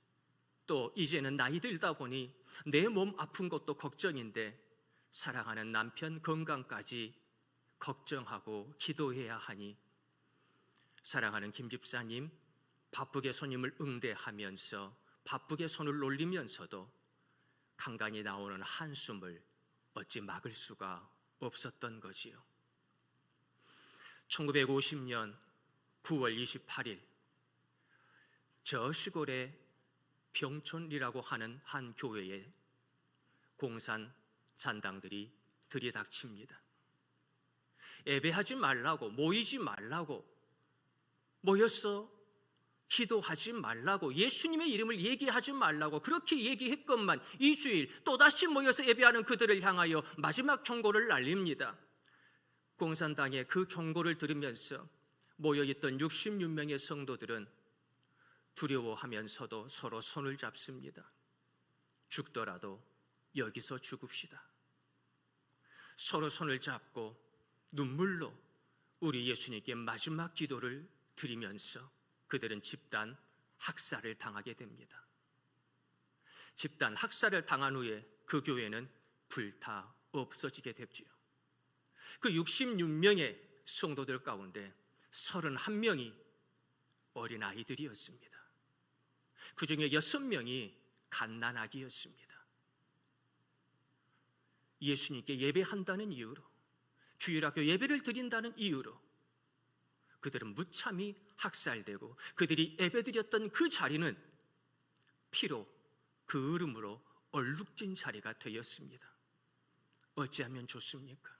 또 이제는 나이 들다 보니 내 몸 아픈 것도 걱정인데 사랑하는 남편 건강까지 걱정하고 기도해야 하니, 사랑하는 김 집사님, 바쁘게 손님을 응대하면서 바쁘게 손을 놀리면서도 간간히 나오는 한숨을 어찌 막을 수가 없었던 거지요. 1950년 9월 28일 저 시골의 병촌이라고 하는 한 교회에 공산 잔당들이 들이닥칩니다. 예배하지 말라고, 모이지 말라고, 모여서 기도하지 말라고, 예수님의 이름을 얘기하지 말라고 그렇게 얘기했건만 2주일 또다시 모여서 예배하는 그들을 향하여 마지막 경고를 날립니다. 공산당의 그 경고를 들으면서 모여있던 66명의 성도들은 두려워하면서도 서로 손을 잡습니다. 죽더라도 여기서 죽읍시다. 서로 손을 잡고 눈물로 우리 예수님께 마지막 기도를 드리면서 그들은 집단 학살을 당하게 됩니다. 집단 학살을 당한 후에 그 교회는 불타 없어지게 됐지요. 그 66명의 성도들 가운데 31명이 어린아이들이었습니다. 그 중에 6명이 갓난아기였습니다. 예수님께 예배한다는 이유로, 주일학교 예배를 드린다는 이유로 그들은 무참히 학살되고, 그들이 예배드렸던 그 자리는 피로, 그 으름으로 얼룩진 자리가 되었습니다. 어찌하면 좋습니까?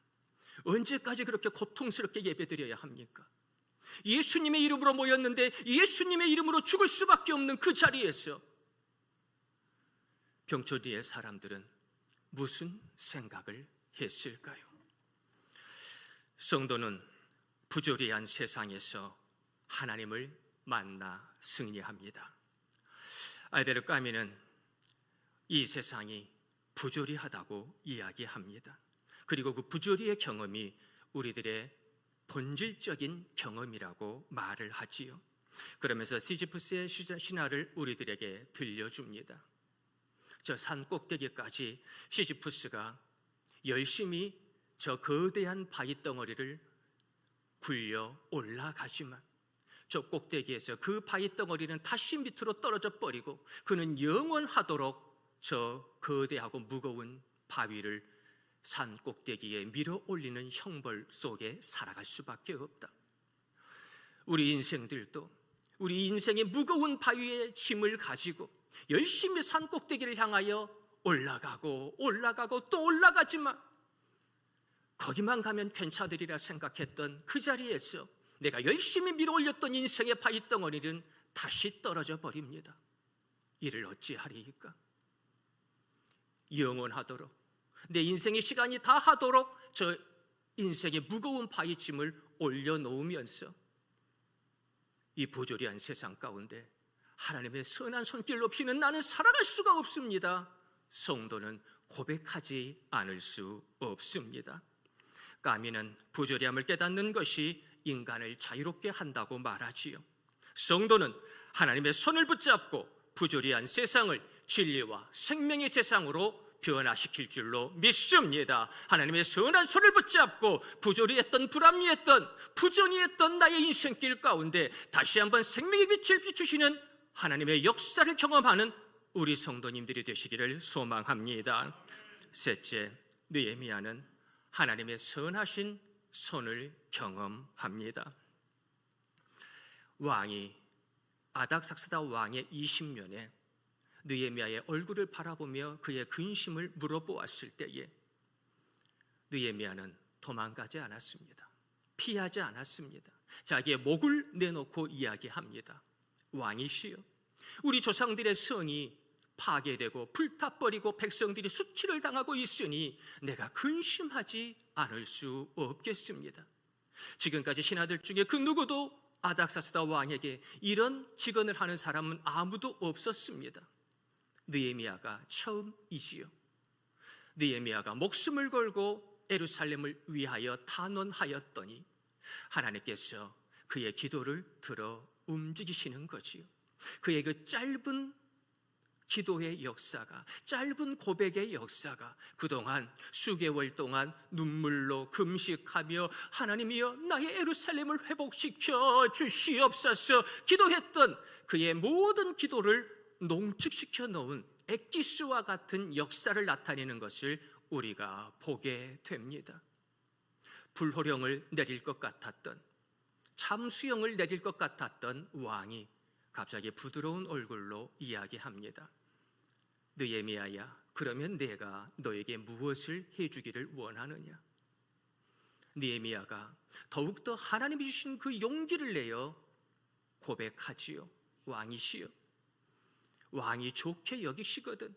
언제까지 그렇게 고통스럽게 예배드려야 합니까? 예수님의 이름으로 모였는데 예수님의 이름으로 죽을 수밖에 없는 그 자리에서 병초리의 사람들은 무슨 생각을 했을까요? 성도는 부조리한 세상에서 하나님을 만나 승리합니다. 알베르 까미는 이 세상이 부조리하다고 이야기합니다. 그리고 그 부조리의 경험이 우리들의 본질적인 경험이라고 말을 하지요. 그러면서 시지프스의 신화를 우리들에게 들려줍니다. 저 산 꼭대기까지 시지프스가 열심히 저 거대한 바위 덩어리를 굴려 올라가지만 저 꼭대기에서 그 바위 덩어리는 다시 밑으로 떨어져 버리고 그는 영원하도록 저 거대하고 무거운 바위를 산 꼭대기에 밀어 올리는 형벌 속에 살아갈 수밖에 없다. 우리 인생들도 우리 인생의 무거운 바위의 짐을 가지고 열심히 산 꼭대기를 향하여 올라가고 또 올라가지만 거기만 가면 괜찮으리라 생각했던 그 자리에서 내가 열심히 밀어 올렸던 인생의 바위 덩어리는 다시 떨어져 버립니다. 이를 어찌하리이까? 영원하도록 내 인생의 시간이 다 하도록 저 인생의 무거운 바위짐을 올려놓으면서 이 부조리한 세상 가운데 하나님의 선한 손길 없이는 나는 살아갈 수가 없습니다. 성도는 고백하지 않을 수 없습니다. 까미는 부조리함을 깨닫는 것이 인간을 자유롭게 한다고 말하지요. 성도는 하나님의 손을 붙잡고 부조리한 세상을 진리와 생명의 세상으로 변화시킬 줄로 믿습니다. 하나님의 선한 손을 붙잡고 부조리했던 불합리했던 부정의했던 나의 인생길 가운데 다시 한번 생명의 빛을 비추시는 하나님의 역사를 경험하는 우리 성도님들이 되시기를 소망합니다. 셋째, 느헤미야는 하나님의 선하신 손을 경험합니다. 왕이 아닥사스다 왕의 20년에 느헤미야의 얼굴을 바라보며 그의 근심을 물어보았을 때에 느헤미야는 도망가지 않았습니다. 피하지 않았습니다. 자기의 목을 내놓고 이야기합니다. 왕이시여, 우리 조상들의 성이 파괴되고 불타버리고 백성들이 수치를 당하고 있으니 내가 근심하지 않을 수 없겠습니다. 지금까지 신하들 중에 그 누구도 아닥사스다 왕에게 이런 직언을 하는 사람은 아무도 없었습니다. 느헤미야가 처음이지요. 느헤미야가 목숨을 걸고 예루살렘을 위하여 탄원하였더니 하나님께서 그의 기도를 들어 움직이시는 거지요. 그의 그 짧은 기도의 역사가, 짧은 고백의 역사가 그동안 수개월 동안 눈물로 금식하며 하나님이여 나의 예루살렘을 회복시켜 주시옵소서 기도했던 그의 모든 기도를 농축시켜 놓은 엑기스와 같은 역사를 나타내는 것을 우리가 보게 됩니다. 불호령을 내릴 것 같았던, 참수형을 내릴 것 같았던 왕이 갑자기 부드러운 얼굴로 이야기합니다. 느헤미야야, 그러면 내가 너에게 무엇을 해주기를 원하느냐? 느헤미야가 더욱더 하나님이 주신 그 용기를 내어 고백하지요. 왕이시여, 왕이 좋게 여기시거든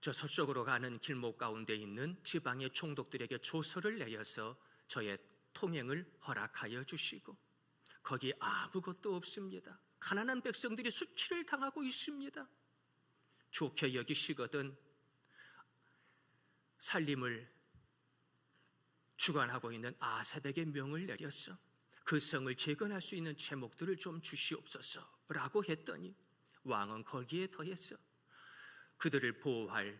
저 서쪽으로 가는 길목 가운데 있는 지방의 총독들에게 조서를 내려서 저의 통행을 허락하여 주시고 거기 아무것도 없습니다. 가난한 백성들이 수치를 당하고 있습니다. 좋게 여기시거든 살림을 주관하고 있는 아삽에게 명을 내렸어. 그 성을 재건할 수 있는 제목들을 좀 주시옵소서 라고 했더니 왕은 거기에 더했어. 그들을 보호할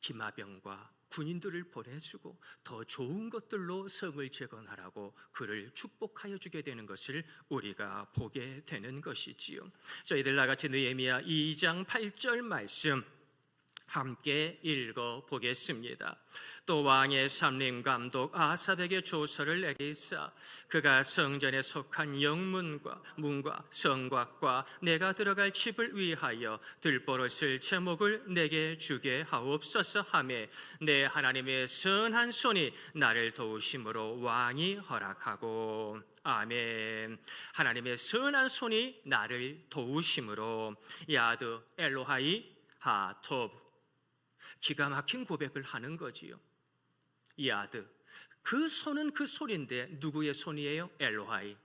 기마병과 군인들을 보내주고 더 좋은 것들로 성을 재건하라고 그를 축복하여 주게 되는 것을 우리가 보게 되는 것이지요. 저희들 나같이 느헤미야 2장 8절 말씀 함께 읽어보겠습니다. 또 왕의 삼림감독 아삽에게 조서를 내리사 그가 성전에 속한 영문과 문과 성곽과 내가 들어갈 집을 위하여 들보릇을 제목을 내게 주게 하옵소서 하매 내 하나님의 선한 손이 나를 도우심으로 왕이 허락하고 아멘. 하나님의 선한 손이 나를 도우심으로 야드 엘로하이 하토브 기가 막힌 고백을 하는 거지요. 야드, 그 손은 그 손인데 누구의 손이에요? 엘로하이,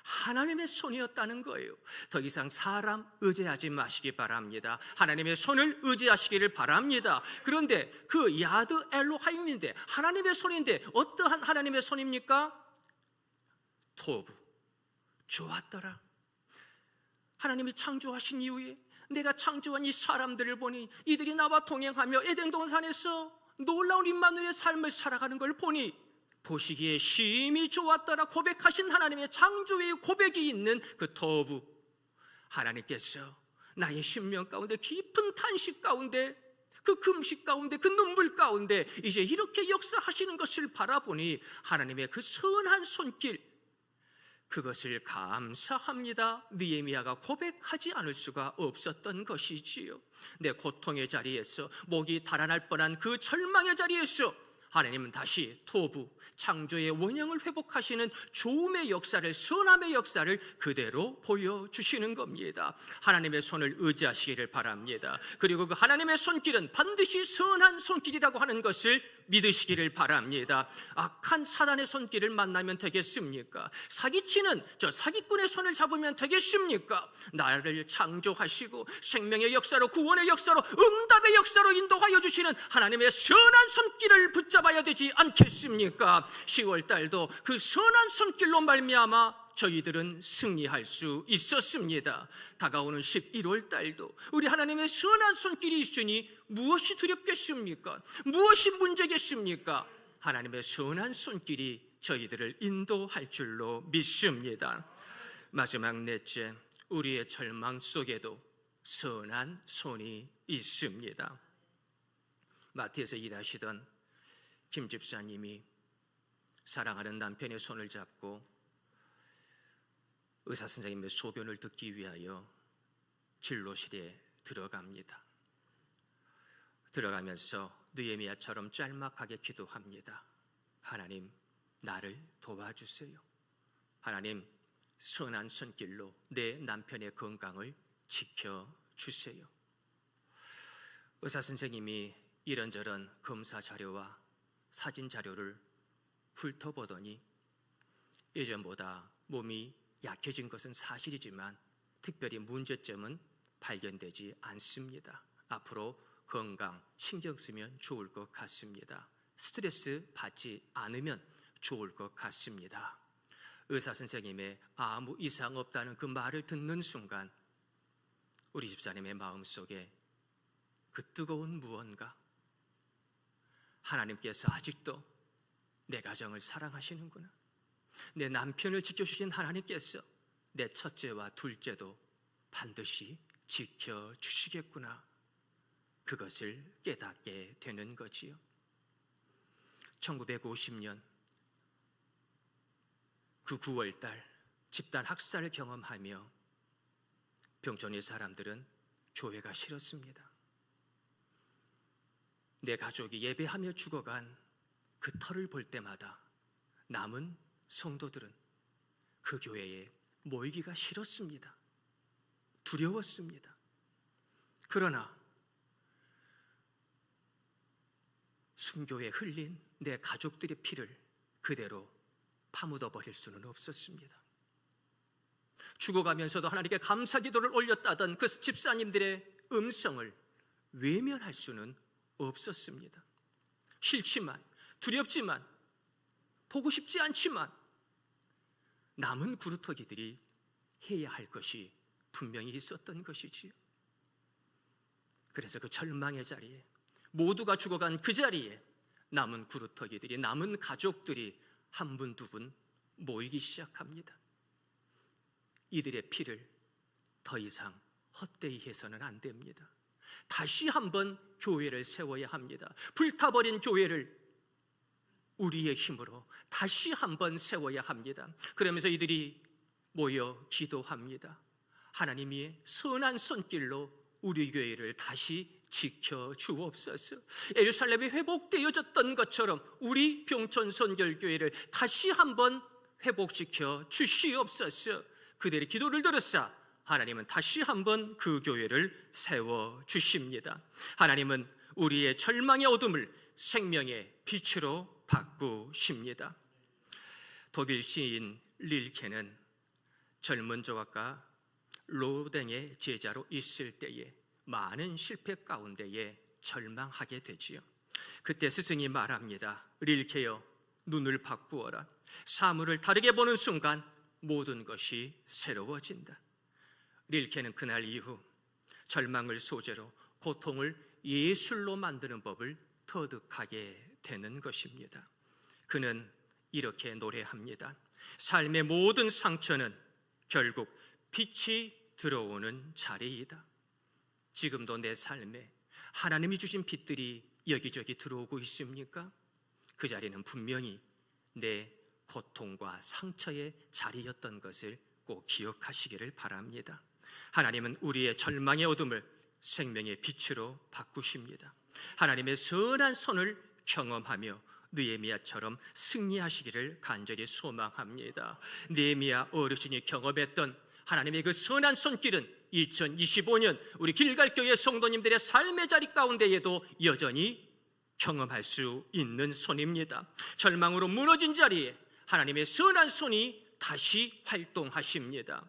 하나님의 손이었다는 거예요. 더 이상 사람 의지하지 마시기 바랍니다. 하나님의 손을 의지하시기를 바랍니다. 그런데 그 야드 엘로하임인데 하나님의 손인데 어떠한 하나님의 손입니까? 토브, 좋았더라. 하나님이 창조하신 이후에 내가 창조한 이 사람들을 보니 이들이 나와 동행하며 에덴 동산에서 놀라운 임마누엘의 삶을 살아가는 걸 보니 보시기에 심히 좋았더라 고백하신 하나님의 창조의 고백이 있는 그 토부, 하나님께서 나의 심령 가운데 깊은 탄식 가운데 그 금식 가운데, 그 눈물 가운데 이제 이렇게 역사하시는 것을 바라보니 하나님의 그 선한 손길, 그것을 감사합니다. 느헤미야가 고백하지 않을 수가 없었던 것이지요. 내 고통의 자리에서, 목이 달아날 뻔한 그 절망의 자리에서 하나님은 다시 토부, 창조의 원형을 회복하시는 좋음의 역사를, 선함의 역사를 그대로 보여주시는 겁니다. 하나님의 손을 의지하시기를 바랍니다. 그리고 그 하나님의 손길은 반드시 선한 손길이라고 하는 것을 믿으시기를 바랍니다. 악한 사단의 손길을 만나면 되겠습니까? 사기치는 저 사기꾼의 손을 잡으면 되겠습니까? 나를 창조하시고 생명의 역사로, 구원의 역사로, 응답의 역사로 인도하여 주시는 하나님의 선한 손길을 붙잡아야 되지 않겠습니까? 10월달도 그 선한 손길로 말미암아 저희들은 승리할 수 있었습니다. 다가오는 11월달도 우리 하나님의 선한 손길이 있으니 무엇이 두렵겠습니까? 무엇이 문제겠습니까? 하나님의 선한 손길이 저희들을 인도할 줄로 믿습니다. 마지막 넷째, 우리의 절망 속에도 선한 손이 있습니다. 마트에서 일하시던 김 집사님이 사랑하는 남편의 손을 잡고 의사 선생님의 소견을 듣기 위하여 진료실에 들어갑니다. 들어가면서 느헤미야처럼 짤막하게 기도합니다. 하나님, 나를 도와주세요. 하나님, 선한 손길로 내 남편의 건강을 지켜주세요. 의사 선생님이 이런저런 검사 자료와 사진 자료를 훑어보더니 예전보다 몸이 약해진 것은 사실이지만 특별히 문제점은 발견되지 않습니다. 앞으로 건강 신경 쓰면 좋을 것 같습니다. 스트레스 받지 않으면 좋을 것 같습니다. 의사 선생님의 아무 이상 없다는 그 말을 듣는 순간 우리 집사님의 마음속에 그 뜨거운 무언가, 하나님께서 아직도 내 가정을 사랑하시는구나, 내 남편을 지켜주신 하나님께서 내 첫째와 둘째도 반드시 지켜주시겠구나, 그것을 깨닫게 되는 거지요. 1950년 그 9월달 집단 학살을 경험하며 병촌의 사람들은 교회가 싫었습니다. 내 가족이 예배하며 죽어간 그 터를 볼 때마다 남은 성도들은 그 교회에 모이기가 싫었습니다. 두려웠습니다. 그러나 순교에 흘린 내 가족들의 피를 그대로 파묻어 버릴 수는 없었습니다. 죽어가면서도 하나님께 감사 기도를 올렸다던 그 집사님들의 음성을 외면할 수는 없었습니다. 싫지만, 두렵지만, 보고 싶지 않지만 남은 구루터기들이 해야 할 것이 분명히 있었던 것이지요. 그래서 그 절망의 자리에, 모두가 죽어간 그 자리에 남은 구루터기들이, 남은 가족들이 한 분, 두 분 모이기 시작합니다. 이들의 피를 더 이상 헛되이 해서는 안 됩니다. 다시 한번 교회를 세워야 합니다. 불타버린 교회를 우리의 힘으로 다시 한번 세워야 합니다. 그러면서 이들이 모여 기도합니다. 하나님이 선한 손길로 우리 교회를 다시 지켜주옵소서. 예루살렘이 회복되어졌던 것처럼 우리 병촌 선결교회를 다시 한번 회복시켜 주시옵소서. 그들의 기도를 들으사 하나님은 다시 한번 그 교회를 세워주십니다. 하나님은 우리의 절망의 어둠을 생명의 빛으로 바꾸십니다. 독일 시인 릴케는 젊은 조각가 로댕의 제자로 있을 때에 많은 실패 가운데에 절망하게 되지요. 그때 스승이 말합니다. 릴케여, 눈을 바꾸어라. 사물을 다르게 보는 순간 모든 것이 새로워진다. 릴케는 그날 이후 절망을 소재로 고통을 예술로 만드는 법을 터득하게 되는 것입니다. 그는 이렇게 노래합니다. 삶의 모든 상처는 결국 빛이 들어오는 자리이다. 지금도 내 삶에 하나님이 주신 빛들이 여기저기 들어오고 있습니까? 그 자리는 분명히 내 고통과 상처의 자리였던 것을 꼭 기억하시기를 바랍니다. 하나님은 우리의 절망의 어둠을 생명의 빛으로 바꾸십니다. 하나님의 선한 손을 경험하며 느헤미야처럼 승리하시기를 간절히 소망합니다. 느헤미야 어르신이 경험했던 하나님의 그 선한 손길은 2025년 우리 길갈교회 성도님들의 삶의 자리 가운데에도 여전히 경험할 수 있는 손입니다. 절망으로 무너진 자리에 하나님의 선한 손이 다시 활동하십니다.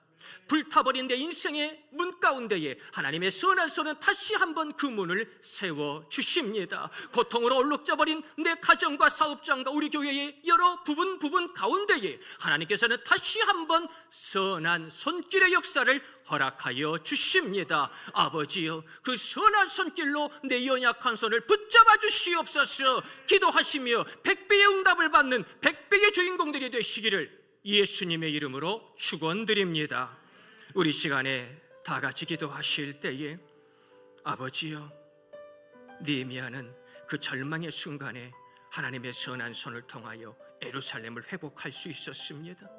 불타버린 내 인생의 문 가운데에 하나님의 선한 손은 다시 한번 그 문을 세워주십니다. 고통으로 얼룩져버린 내 가정과 사업장과 우리 교회의 여러 부분 가운데에 하나님께서는 다시 한번 선한 손길의 역사를 허락하여 주십니다. 아버지여, 그 선한 손길로 내 연약한 손을 붙잡아 주시옵소서. 기도하시며 100배의 응답을 받는 100배의 주인공들이 되시기를 예수님의 이름으로 축원드립니다. 우리 시간에 다 같이 기도하실 때에 아버지여, 느헤미야는 그 절망의 순간에 하나님의 선한 손을 통하여 예루살렘을 회복할 수 있었습니다.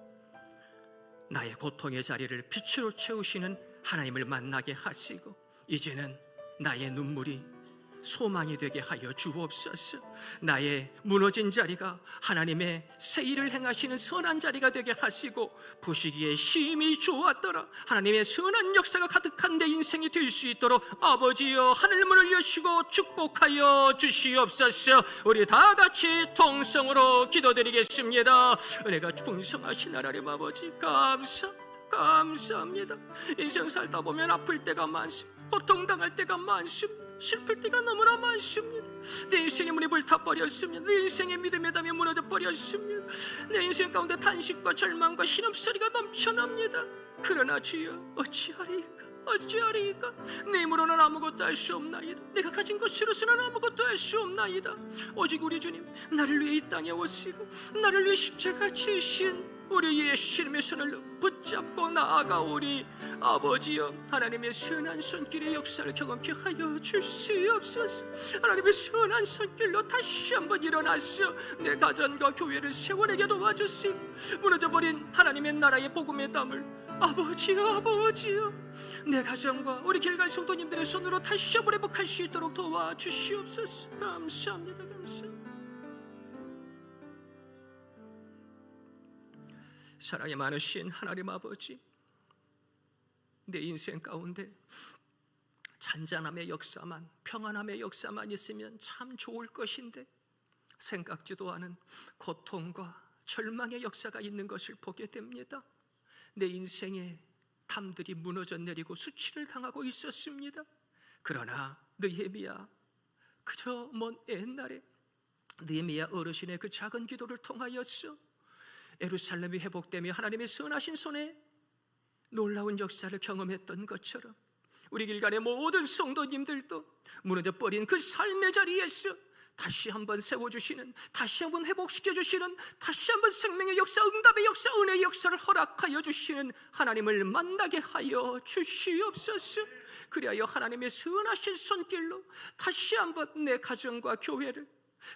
나의 고통의 자리를 빛으로 채우시는 하나님을 만나게 하시고 이제는 나의 눈물이 소망이 되게 하여 주옵소서. 나의 무너진 자리가 하나님의 새 일을 행하시는 선한 자리가 되게 하시고 보시기에 심히 좋았더라 하나님의 선한 역사가 가득한 내 인생이 될 수 있도록 아버지여 하늘문을 여시고 축복하여 주시옵소서. 우리 다 같이 통성으로 기도드리겠습니다. 은혜가 풍성하신 하나님 아버지 감사합니다. 인생 살다 보면 아플 때가 많습니다. 고통당할 때가 많습니다. 슬플 때가 너무나 많습니다. 내 인생의 문이 불타버렸습니다. 내 인생의 믿음의 담이 무너져 버렸습니다. 내 인생 가운데 탄식과 절망과 신음소리가 넘쳐납니다. 그러나 주여 어찌하리이까? 내 힘으로는 아무것도 할 수 없나이다. 내가 가진 것으로서는 아무것도 할 수 없나이다. 오직 우리 주님, 나를 위해 이 땅에 오시고 나를 위해 십자가 지신 우리 예수님의 손을 붙잡고 나아가오니 아버지여, 하나님의 선한 손길의 역사를 경험케 하여 주시옵소서. 하나님의 선한 손길로 다시 한번 일어나서 내 가정과 교회를 세워내게 도와주시고 무너져버린 하나님의 나라의 복음의 담을 아버지여 내 가정과 우리 길갈 성도님들의 손으로 다시 한번 회복할 수 있도록 도와주시옵소서. 감사합니다. 사랑이 많으신 하나님 아버지, 내 인생 가운데 잔잔함의 역사만, 평안함의 역사만 있으면 참 좋을 것인데 생각지도 않은 고통과 절망의 역사가 있는 것을 보게 됩니다. 내 인생의 담들이 무너져 내리고 수치를 당하고 있었습니다. 그러나 느헤미야, 그저 먼 옛날에 느헤미야 어르신의 그 작은 기도를 통하여서 예루살렘이 회복되며 하나님의 선하신 손에 놀라운 역사를 경험했던 것처럼 우리 길간의 모든 성도님들도 무너져버린 그 삶의 자리에서 다시 한번 세워주시는, 다시 한번 회복시켜주시는, 다시 한번 생명의 역사, 응답의 역사, 은혜의 역사를 허락하여 주시는 하나님을 만나게 하여 주시옵소서. 그리하여 하나님의 선하신 손길로 다시 한번 내 가정과 교회를,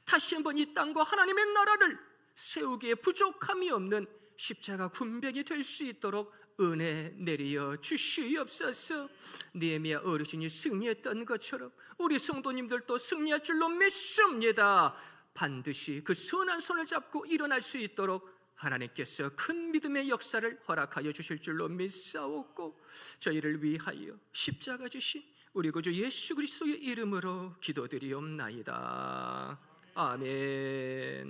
다시 한번 이 땅과 하나님의 나라를 세우기에 부족함이 없는 십자가 군병이 될 수 있도록 은혜 내려 주시옵소서. 느헤미야 어르신이 승리했던 것처럼 우리 성도님들도 승리할 줄로 믿습니다. 반드시 그 선한 손을 잡고 일어날 수 있도록 하나님께서 큰 믿음의 역사를 허락하여 주실 줄로 믿사옵고 저희를 위하여 십자가 지신 우리 구주 예수 그리스도의 이름으로 기도드리옵나이다. 아멘.